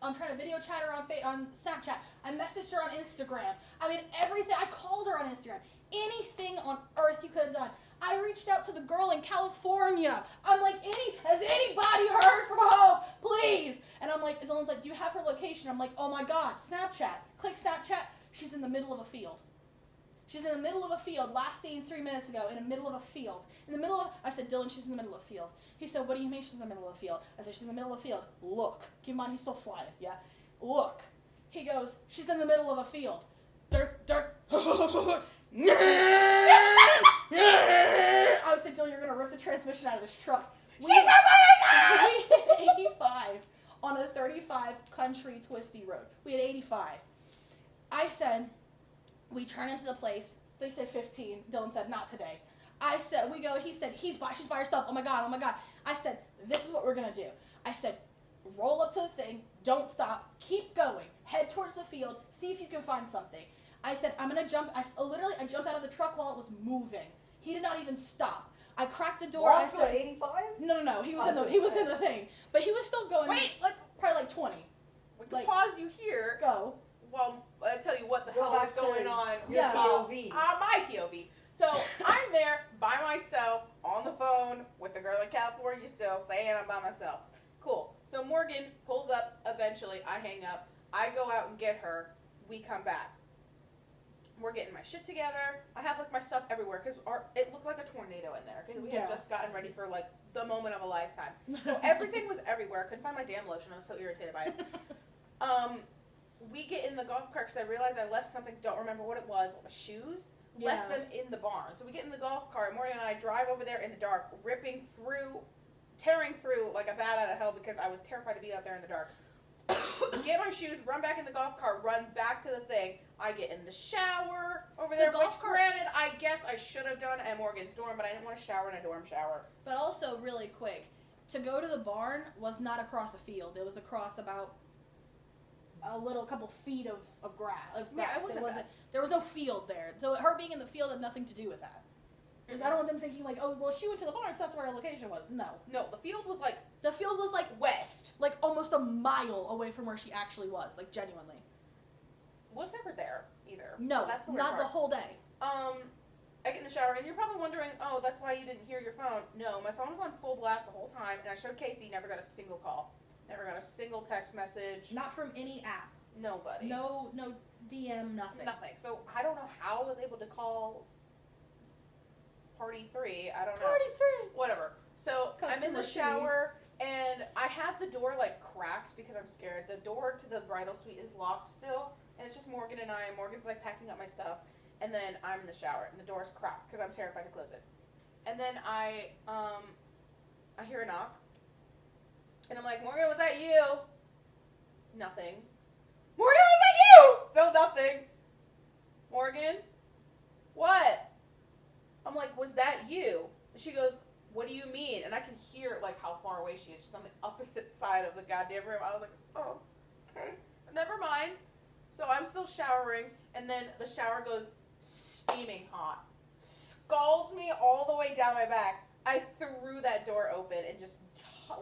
I'm trying to video chat her on Snapchat. I messaged her on Instagram. I mean, everything. I called her on Instagram. Anything on earth you could have done. I reached out to the girl in California. I'm like, has anybody heard from Hope? Please. And I'm like, someone's like, do you have her location? I'm like, oh my god, Snapchat. Click Snapchat. She's in the middle of a field. She's in the middle of a field. Last seen 3 minutes ago, in the middle of a field. I said, Dylan, she's in the middle of a field. He said, what do you mean she's in the middle of a field? I said, she's in the middle of a field. Look. Keep in mind, he's still flying, yeah? Look. He goes, she's in the middle of a field. Dirt. I said, Dylan, you're going to rip the transmission out of this truck. She's on my We hit 85 on a 35 country twisty road. We had 85. I said, we turn into the place. They said 15. Dylan said, not today. I said, we go. He said, she's by herself. Oh my god. I said, this is what we're going to do. I said, roll up to the thing. Don't stop. Keep going. Head towards the field. See if you can find something. I said, I'm going to jump. I jumped out of the truck while it was moving. He did not even stop. I cracked the door. Well, I said, 85? No. He was in the thing. But he was still going. Wait, let's probably like 20. we can pause you here. Go. Well, I tell you what the Go hell is back to going on. your POV. My POV. So I'm there by myself on the phone with the girl in California still saying I'm by myself. Cool. So Morgan pulls up eventually. I hang up. I go out and get her. We come back. We're getting my shit together. I have like my stuff everywhere because it looked like a tornado in there because we had just gotten ready for like the moment of a lifetime. So everything was everywhere. I couldn't find my damn lotion. I was so irritated by it. We get in the golf cart because I realized I left something. Don't remember what it was. My shoes. Yeah. Left them in the barn. So we get in the golf cart. Morgan and I drive over there in the dark, tearing through like a bat out of hell because I was terrified to be out there in the dark. Get my shoes, run back in the golf cart, run back to the thing. I get in the shower over there, which granted, I guess I should have done at Morgan's dorm, but I didn't want to shower in a dorm shower. But also, really quick, to go to the barn was not across a field. It was across about a couple feet of grass. Yeah, it wasn't bad. There was no field there. So her being in the field had nothing to do with that. Because I don't want them thinking like, oh, well, she went to the barn, so that's where her location was. No. No, the field was like... The field was like west. Like almost a mile away from where she actually was. Like, genuinely. Was never there, either. No, so that's the not the whole day. I get in the shower, and you're probably wondering, oh, that's why you didn't hear your phone. No, my phone was on full blast the whole time, and I showed Casey, never got a single call. Never got a single text message. Not from any app. Nobody. No DM, nothing. Nothing. So I don't know how I was able to call Party 3. I don't know. Party 3. Whatever. So I'm in the Customer shower, and I have the door like cracked because I'm scared. The door to the bridal suite is locked still, and it's just Morgan and I. Morgan's like packing up my stuff, and then I'm in the shower, and the door's cracked because I'm terrified to close it. And then I hear a knock, and I'm like, Morgan, was that you? Nothing. Morgan, was that you? Still nothing. Morgan, what? I'm like, was that you? And she goes, what do you mean? And I can hear like how far away she is. She's on the opposite side of the goddamn room. I was like, oh, okay, never mind. So I'm still showering, and then the shower goes steaming hot, scalds me all the way down my back. I threw that door open and just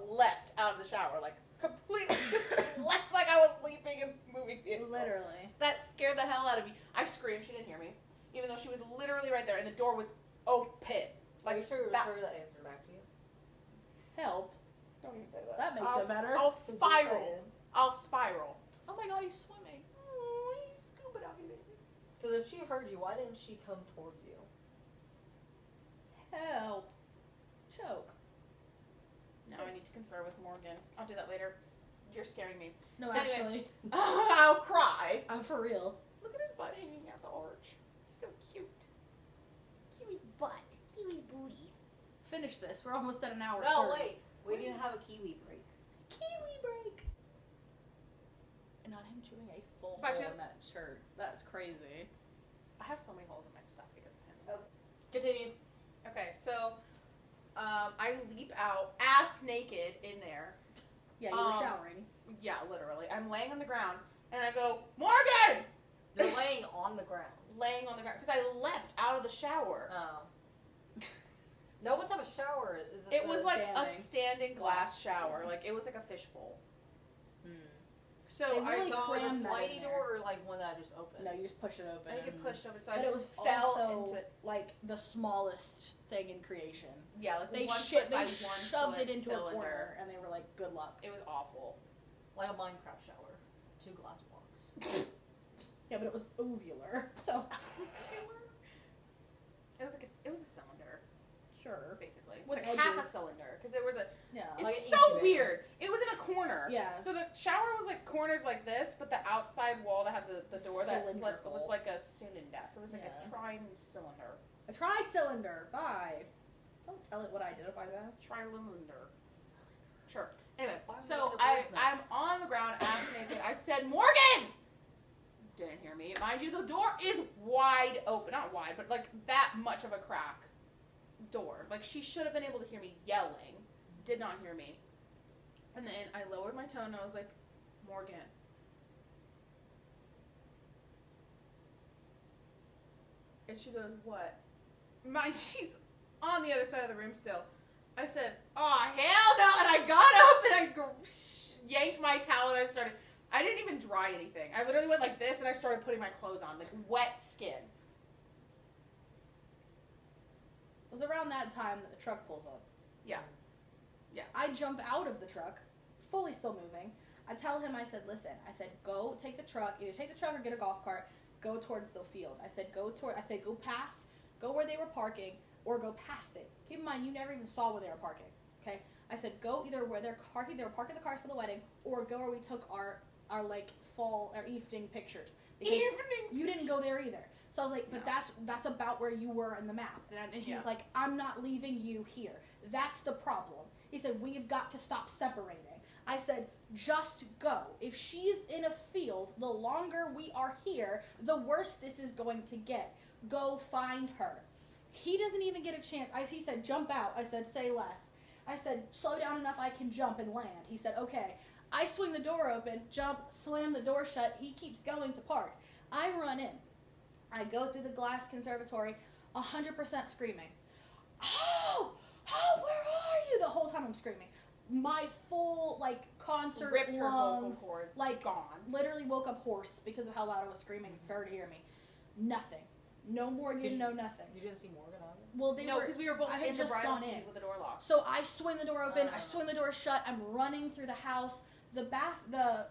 leapt out of the shower, like completely just leapt like I was leaping and moving. Literally. That scared the hell out of me. I screamed. She didn't hear me, even though she was literally right there, and the door was open. Like, are you sure it was that, her that answered back to you? Help. Don't even say that. That makes it better. I'll spiral. Oh my god, he's swimming. Oh, he's scuba diving. Because if she heard you, why didn't she come towards you? Help. Choke. No. Now I need to confer with Morgan. I'll do that later. You're scaring me. No, Anyway. actually. I'll cry. I'm for real. Look at his butt hanging out the arch. He's so cute. Kiwi's butt. Kiwi's booty. Finish this. We're almost at an hour. No, 30. wait. We need to have a kiwi break. Kiwi break. And not him chewing a full But hole in that shirt. That's crazy. I have so many holes in my stuff because of him. Oh, continue. Okay, so I leap out ass naked in there. Yeah, you were showering. Yeah, literally. I'm laying on the ground and I go, Morgan! You're laying on the ground. Laying on the ground because I leapt out of the shower. Oh. No, what type of shower is it? It was like a standing. standing glass shower. Like it was like a fishbowl. So They really So it was crammed a that in slidey there. door or like one that just opened? No, you just push it open. I think it pushed over, so I But it just was fell also into it. like the smallest thing in creation. Yeah, like They one shit. foot They by one shoved foot it into cylinder. a corner, and they were like, "Good luck." It was awful. Like a Minecraft shower. 2 glass blocks. Yeah, but it was ovular, so It was like it was a cylinder, sure. basically, With like half a edges. cylinder, because there was a. Yeah. It's Like an so incubator. weird. It was in a corner. Yeah. So the shower was like corners like this, but the outside wall that had the door that slit Cylindrical. was like a cylinder. So it was like Yeah. a tri-cylinder. A tri-cylinder. Bye. Don't tell it what identifies as. Tri-cylinder. Sure. Anyway, Why am I so looking at words now? I'm on the ground, ass naked. I said, Morgan! Didn't hear me. Mind you, the door is wide open. Not wide, but like that much of a crack door. Like she should have been able to hear me yelling. Did not hear me. And then I lowered my tone and I was like, Morgan. And she goes, what? She's on the other side of the room still. I said, oh, hell no. And I got up and I yanked my towel and I didn't even dry anything. I literally went like this and I started putting my clothes on, like wet skin. It was around that time that the truck pulls up. Yeah. I jump out of the truck, fully still moving. I tell him, I said, listen, I said, go take the truck, either take the truck or get a golf cart, go towards the field. I said, go past, go where they were parking, or go past it. Keep in mind, you never even saw where they were parking, okay? I said, go either where they're parking, they were parking the cars for the wedding, or go where we took our like fall or evening pictures. Because you didn't go there either. So I was like, but No. that's about where you were in the map. And he's Yeah. like, I'm not leaving you here. That's the problem. He said, we've got to stop separating. I said, just go. If she's in a field, the longer we are here, the worse this is going to get. Go find her. He doesn't even get a chance. He said, jump out. I said, say less. I said, slow down enough I can jump and land. He said, okay. I swing the door open, jump, slam the door shut. He keeps going to park. I run in. I go through the glass conservatory, 100% screaming. Oh, where are you? The whole time I'm screaming. My full, like, concert Ripped her vocal lungs, cords. like, Gone. literally woke up hoarse because of how loud I was screaming for her to hear me. Nothing. No Morgan, no nothing. You didn't see Morgan on it? Well, they No, were, because we were both I had in the just bridal gone seat in. with the door locked. So I swing the door open, I Oh. swing the door shut, I'm running through the house. The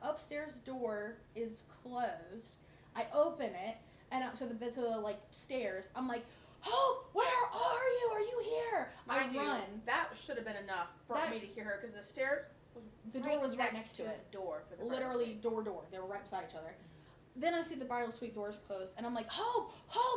upstairs door is closed. I open it, and up to the like stairs. I'm like, oh, where are you? Are you here? Mind I you, run. that should have been enough for That- me to hear her because the stairs was The door was right next to it. the door for the Literally bridal door. They were right beside each other. Then I see the bridal suite doors closed, and I'm like, Hope,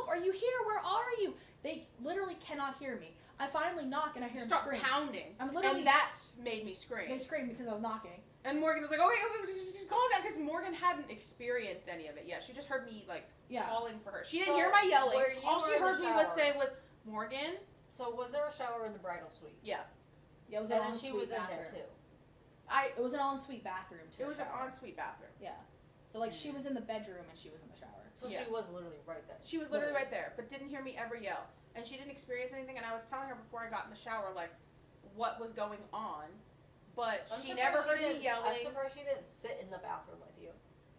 are you here? Where are you? They literally cannot hear me. I finally knock, and I hear suite. them Start scream. pounding, I'm literally- and that's made me scream. They screamed because I was knocking. And Morgan was like, okay, calm down, because Morgan hadn't experienced any of it yet. She just heard me, like, Yeah. calling for her. She So, didn't hear my yelling. where you All were she in the heard me was shower. say was, Morgan? So was there a shower in the bridal suite? Yeah. Yeah, it was And an then she ensuite was in bathroom. there too. It was an ensuite bathroom too. It was an shower. ensuite bathroom. Yeah. So like she was in the bedroom and she was in the shower. So Yeah. she was literally right there. She was literally right there, but didn't hear me ever yell. And she didn't experience anything, and I was telling her before I got in the shower, like, what was going on. But I'm she surprised never heard me didn't- yelling. I'm surprised she didn't sit in the bathroom with you.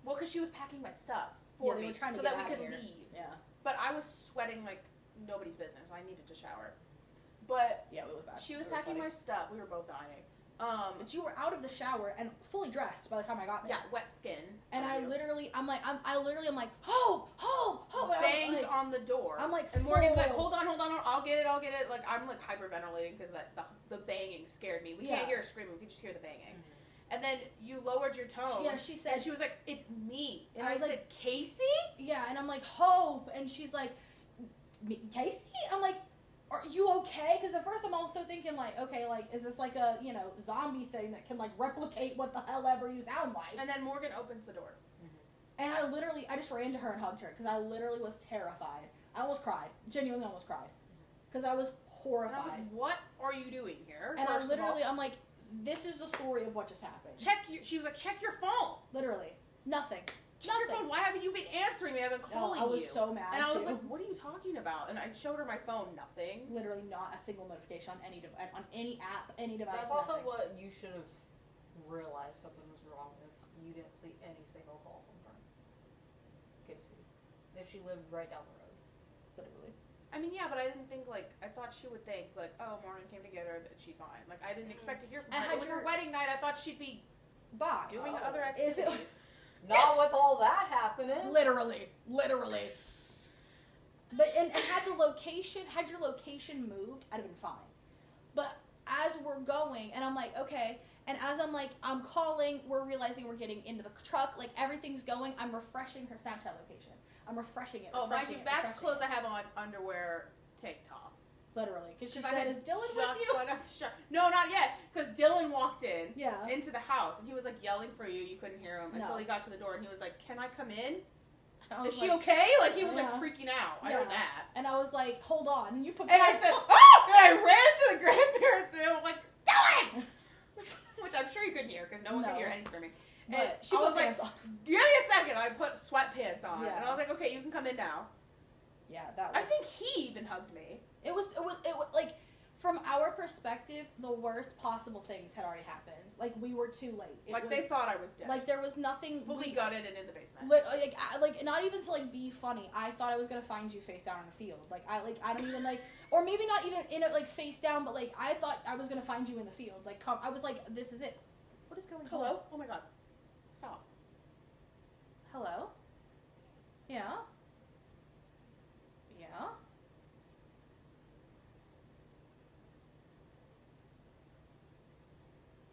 Well, because she was packing my stuff Yeah, for they me were trying to so get that we out could of here. leave. Yeah. But I was sweating like nobody's business, so I needed to shower. But Yeah, it was bad. she was It packing my sweaty. stuff. We were both dying. But you were out of the shower and fully dressed by the time I got there. Yeah, wet skin. And Mind I you. literally, I'm like, Hope, bangs on the door. I'm like, and Morgan's like, hold on, I'll get it. Like, I'm like hyperventilating because the banging scared me. We can't hear her screaming, we can just hear the banging. Mm-hmm. And then you lowered your tone. Yeah, she said, and she was like, it's me. And I was said, like, Casey? Yeah, and I'm like, Hope. And she's like, Casey? I'm like, are you okay? Because at first I'm also thinking, like, okay, like, is this like a, zombie thing that can, like, replicate what the hell ever you sound like? And then Morgan opens the door. And I just ran to her and hugged her because I literally was terrified. I almost cried. Genuinely almost cried. Because I was horrified. And I was like, what are you doing here? And I'm like, this is the story of what just happened. She was like, check your phone. Literally. Nothing. Check your phone. Why haven't you been answering me? I've been calling you. I was so mad, and I was like, what are you talking about? And I showed her my phone. Nothing. Literally not a single notification on any app, any device. That's also what you should have realized something was wrong if you didn't see any single call from her. Casey. If she lived right down the road. Literally. I mean, yeah, but I didn't think, like, I thought she would think, like, oh, Morgan came together, that she's fine. Like, I didn't expect to hear from her. It was her wedding night. I thought she'd be doing other activities. Not with all that happening. Literally. But, and had your location moved, I'd have been fine. But as we're going, and I'm like, okay, and as I'm calling, we're realizing we're getting into the truck, like, everything's going, I'm refreshing her Snapchat location. I'm refreshing it. Oh, mind you, back to clothes I have on, underwear, tank top. Literally. Because she said, is Dylan with you? No, not yet. Because Dylan walked in into the house, and he was, like, yelling for you. You couldn't hear him until he got to the door, and he was like, can I come in? Is she okay? Like, he was, like, freaking out. I heard that. And I was like, hold on. And you put and I said, oh! And I ran to the grandparents' room, like, Dylan! Which I'm sure you couldn't hear, because no one could hear any screaming. And she was put like, on. give me a second. I put sweatpants on. Yeah. And I was like, okay, you can come in now. Yeah, that was... I think he even hugged me. It was like, from our perspective, the worst possible things had already happened. Like, we were too late. They thought I was dead. Like, there was nothing... Fully gutted and in the basement. Like, not even to, like, be funny. I thought I was gonna find you face down in the field. Like, I don't even, like... Or maybe not even in it, like, face down, but, like, I thought I was gonna find you in the field. Like, I was like, this is it. What is going on? Hello? Oh, my God. Stop. Hello? Yeah? Yeah?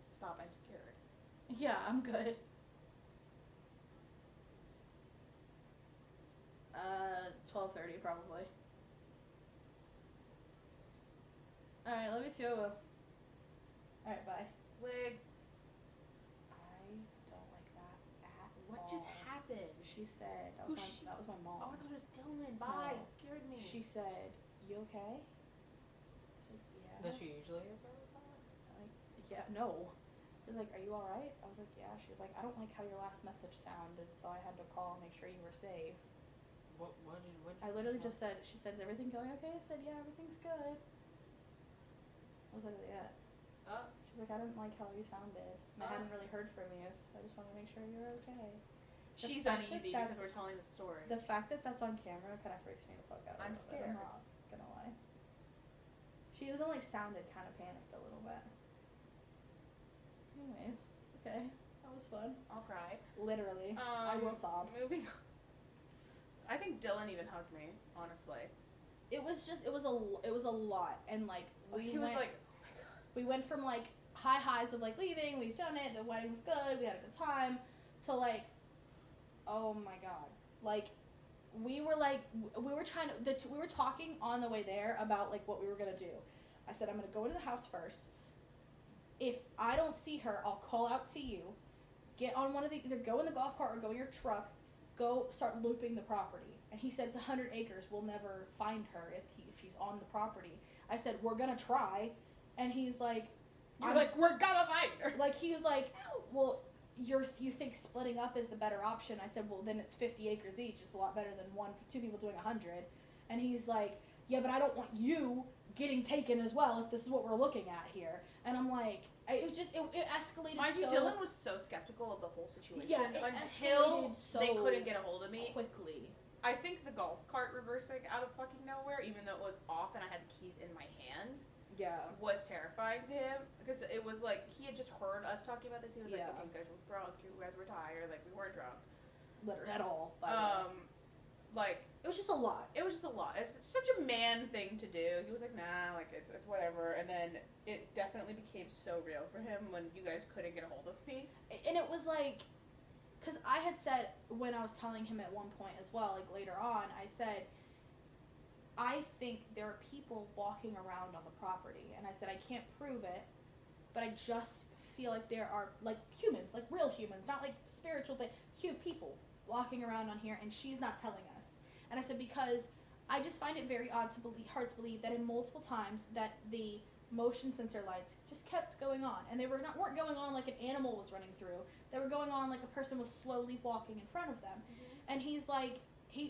Stop, I'm scared. Yeah, I'm good. 12:30 probably. Alright, love you too. Alright, bye. Wig. I don't like that at What all. just happened? She said, that was my mom. Oh, I thought it was Dylan. Bye. No. It scared me. She said, you okay? I said, yeah. Does she usually answer with that? Like, yeah, no. She was like, are you alright? I was like, yeah. She was like, I don't like how your last message sounded, so I had to call and make sure you were safe. What I literally just said, she said, is everything going okay? I said, yeah, everything's good. I was like, yeah. She's like, I didn't like how you sounded. And I hadn't really heard from you, so I just wanted to make sure you were okay. She's uneasy because we're telling the story. The fact that that's on camera kind of freaks me the fuck out. I'm scared. I'm not gonna lie. She even like sounded kind of panicked a little bit. Anyways, okay, that was fun. I'll cry. Literally, I will sob. Moving on. I think Dylan even hugged me. Honestly, it was a lot, and like he was like, we went from like high highs of like leaving, we've done it, the wedding was good, we had a good time, to like, oh my god, like we were talking on the way there about like what we were gonna do. I said, I'm gonna go into the house first. If I don't see her, I'll call out to you. Get on one of either go in the golf cart or go in your truck. Go start looping the property. And he said it's 100 acres. We'll never find her if she's on the property. I said, we're gonna try. And he's like, we're gonna find her. Like, he was like, well, you think splitting up is the better option? I said, well, then it's 50 acres each. It's a lot better than two people doing 100. And he's like, yeah, but I don't want you getting taken as well if this is what we're looking at here. And I'm like, it escalated. Mind you, Dylan was so skeptical of the whole situation until they couldn't get a hold of me quickly. I think the golf cart reversing out of fucking nowhere, even though it was off and I had the keys in my hand, was terrifying to him because it was like he had just heard us talking about this. He was like, "Okay, you guys were drunk. You guys were tired. Like we weren't drunk, literally at all." like It was just a lot. It was just a lot. It's such a man thing to do. He was like, nah, like, it's whatever. And then it definitely became so real for him when you guys couldn't get a hold of me. And it was like, because I had said, when I was telling him at one point as well, like later on, I said, I think there are people walking around on the property. And I said, I can't prove it, but I just feel like there are, like, humans, like real humans, not like spiritual things, people walking around on here, and she's not telling us. And I said, because I just find it very hard to believe that in multiple times that the motion sensor lights just kept going on. And they weren't going on like an animal was running through. They were going on like a person was slowly walking in front of them. Mm-hmm. And he's like,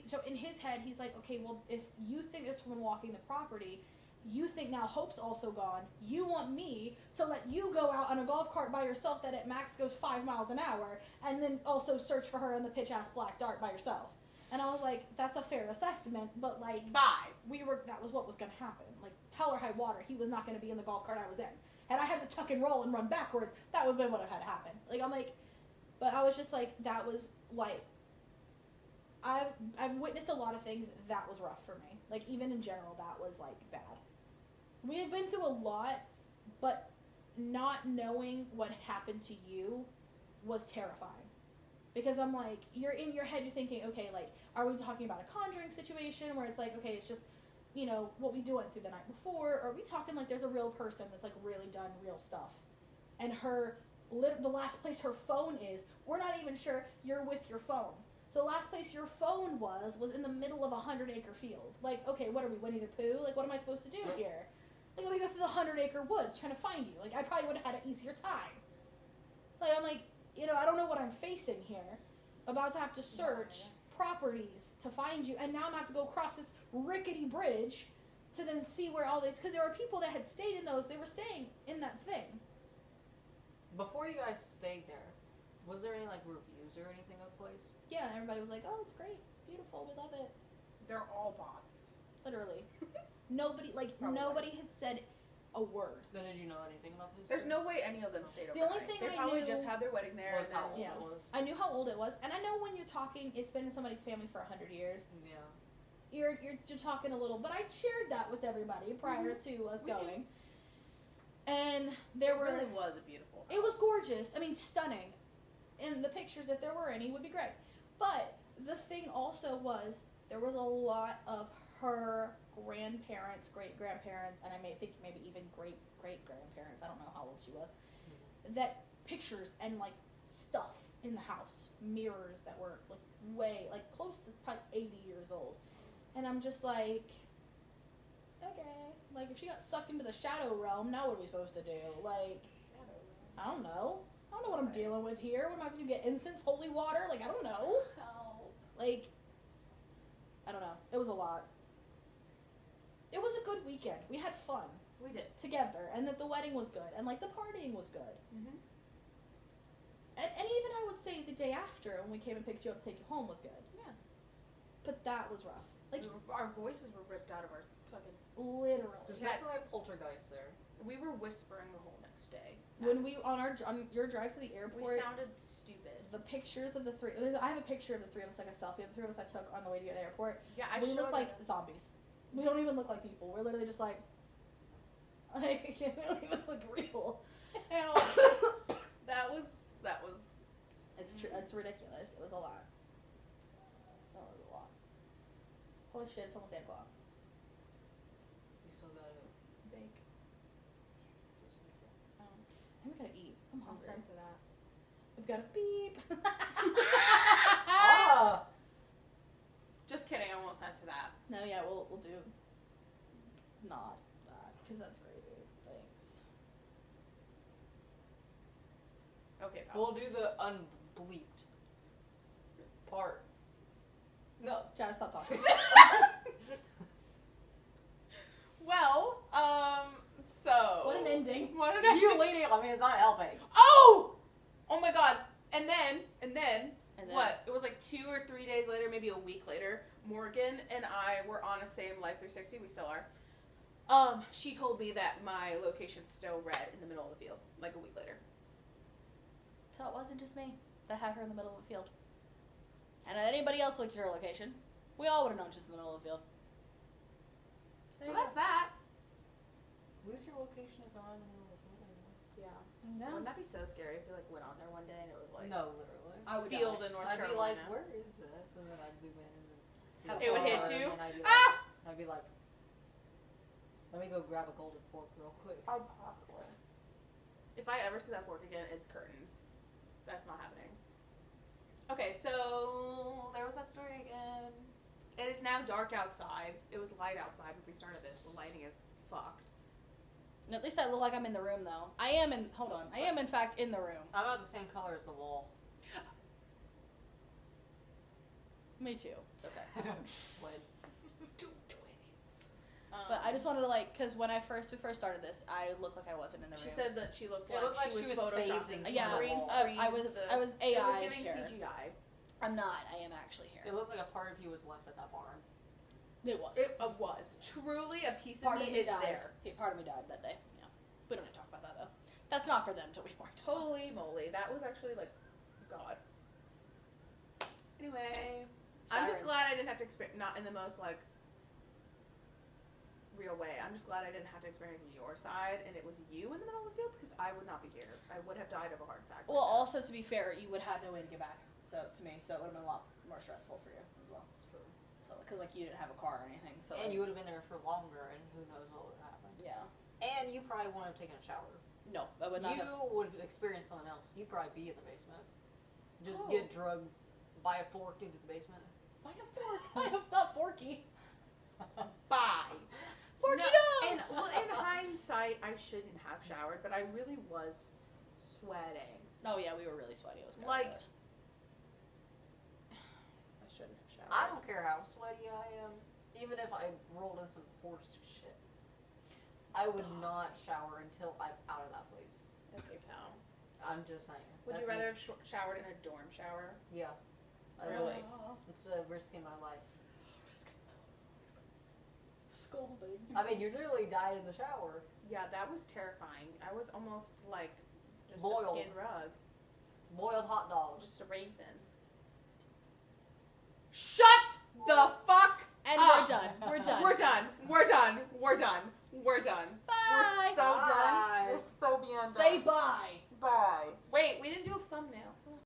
so in his head, he's like, okay, well, if you think there's someone walking the property, you think now Hope's also gone. You want me to let you go out on a golf cart by yourself that at max goes 5 miles an hour and then also search for her in the pitch-ass black dart by yourself. And I was like, that's a fair assessment, but like, bye. That was what was going to happen. Like, hell or high water, he was not going to be in the golf cart I was in. Had I had to tuck and roll and run backwards, that would have been what had happened. Like, I'm like, but I was just like, that was like, I've witnessed a lot of things that was rough for me. Like, even in general, that was like bad. We had been through a lot, but not knowing what had happened to you was terrifying. Because I'm like, you're in your head, you're thinking, okay, like, are we talking about a Conjuring situation where it's like, okay, it's just, you know, what we went through the night before? Or are we talking like there's a real person that's like really done real stuff? And the last place her phone is, we're not even sure you're with your phone. So the last place your phone was in the middle of a 100-acre field. Like, okay, what are we, Winnie the Pooh? Like, what am I supposed to do here? Like, let me go through the 100-acre woods trying to find you. Like, I probably would have had an easier time. Like, I'm like, you know, I don't know what I'm facing here. About to have to search properties to find you, and now I'm going to have to go across this rickety bridge to then see where all these, because there were people that had stayed in those, they were staying in that thing. Before you guys stayed there, was there any, like, reviews or anything of the place? Yeah, and everybody was like, oh, it's great, beautiful, we love it. They're all bots. Literally. Nobody had said a word. Then did you know anything about this? There's no way any of them stayed overnight. The only thing they I probably knew just had their wedding there. Was how old it was. I knew how old it was, and I know when you're talking, it's been in somebody's family for 100 years. Yeah. You're talking a little, but I shared that with everybody prior to us going. And there were. It really was a beautiful house. It was gorgeous. I mean, stunning. And the pictures, if there were any, would be great. But the thing also was, there was a lot of her grandparents, great-grandparents, and I may think maybe even great-great-grandparents, I don't know how old she was, that pictures and, like, stuff in the house, mirrors that were, like, way, like, close to probably 80 years old. And I'm just like, okay. Like, if she got sucked into the shadow realm, now what are we supposed to do? Like, I don't know. I don't know what I'm dealing with here. What am I supposed to get? Incense, holy water? Like, I don't know. Help. Like, I don't know. It was a lot. It was a good weekend. We had fun. We did. Together. And that the wedding was good. And, like, the partying was good. Mm-hmm. And even I would say the day after, when we came and picked you up to take you home, was good. Yeah. But that was rough. Like, our voices were ripped out of our fucking... Literally. There's definitely a poltergeist there. We were whispering the whole next day. When we, on your drive to the airport... We sounded stupid. The pictures of the three... I have a picture of the three of us, like a selfie of the three of us I took on the way to the airport. Yeah, We look like zombies. We don't even look like people. We're literally just like... we don't even look real. That was... It's true. It's ridiculous. It was a lot. That was a lot. Holy shit, it's almost 8 o'clock. We still gotta bake. just like that. And we gotta eat. I'm I'll hungry. censor that. We've got to beep. Ah! Just kidding, I won't censor that. No, yeah, we'll do not that, because that's crazy. Thanks. Okay, pal. We'll do the unbleeped part. No. Jazz, stop talking. Well, so... What an ending. What an ending. You leaning on me is not helping. Oh! Oh my god. And then, what? It was like 2 or 3 days later, maybe a week later, Morgan and I were on a same Life 360, we still are. She told me that my location's still red in the middle of the field, like a week later. So it wasn't just me that had her in the middle of a field. And anybody else looked at her location, We all would have known she's in the middle of the field. So that's that. At least your location is not in the middle of the field anymore. Yeah. No. Wouldn't that be so scary if you like went on there one day and it was like No, literally. I would field die. in North I'd be Carolina? like, where is this? And then I'd zoom in and see It the would hit car, you? And then I'd be like, Ah! I'd be like, let me go grab a golden fork real quick. Oh, possibly. If I ever see that fork again, it's curtains. That's not happening. Okay, so there was that story again. It is now dark outside. It was light outside when we started this. The lighting is fucked. At least I look like I'm in the room, though. I am in fact in the room. I'm about the same color as the wall. Me too. It's okay. Wood. But I just wanted to because when we first started this, I looked like I wasn't in the room. She said that she looked It like, looked like she was phasing photoshopped. from Yeah, the green wall. screen. I was AI. It was giving here. CGI. I'm not. I am actually here. It looked like a part of you was left at that barn. It was. It was truly a piece of Part me of me is died. there. Part of me died that day. Yeah. We don't need to talk about that though. That's not for them to be worried about. Holy moly, that was actually like God. Anyway, I'm just Sirens. glad I didn't have to experience, not in the most real way. I'm just glad I didn't have to experience your side and it was you in the middle of the field because I would not be here. I would have died of a heart attack. Well, also to be fair, you would have no way to get back. So to me, so it would have been a lot more stressful for you as well. It's true. So because you didn't have a car or anything. So And you would have been there for longer, and who knows what would have happened. Yeah. And you probably wouldn't have taken a shower. No, I would not You have. would have experienced something else. You'd probably be in the basement. Just Oh. get drugged by a fork into the basement. Why a fork? I have not Forky. Bye. Forky No, no! and in hindsight, I shouldn't have showered, but I really was sweating. Oh yeah, we were really sweaty. It was kinda Like- gross. I shouldn't have showered. I don't care how sweaty I am, even if I rolled in some horse shit. I would not shower until I'm out of that place. Okay, pal. I'm just saying. Would That's you rather me. have showered in a dorm shower? Yeah. I Really? would. Instead of risking my life. Scolding. I mean, you nearly died in the shower. Yeah, that was terrifying. I was almost like just Boiled. a skin rug. Boiled hot dogs. Just a raisin. Shut the fuck And up. we're done. We're done. We're done. We're done. We're done. We're done. Bye. We're so Bye. done. We're so beyond Say done. bye.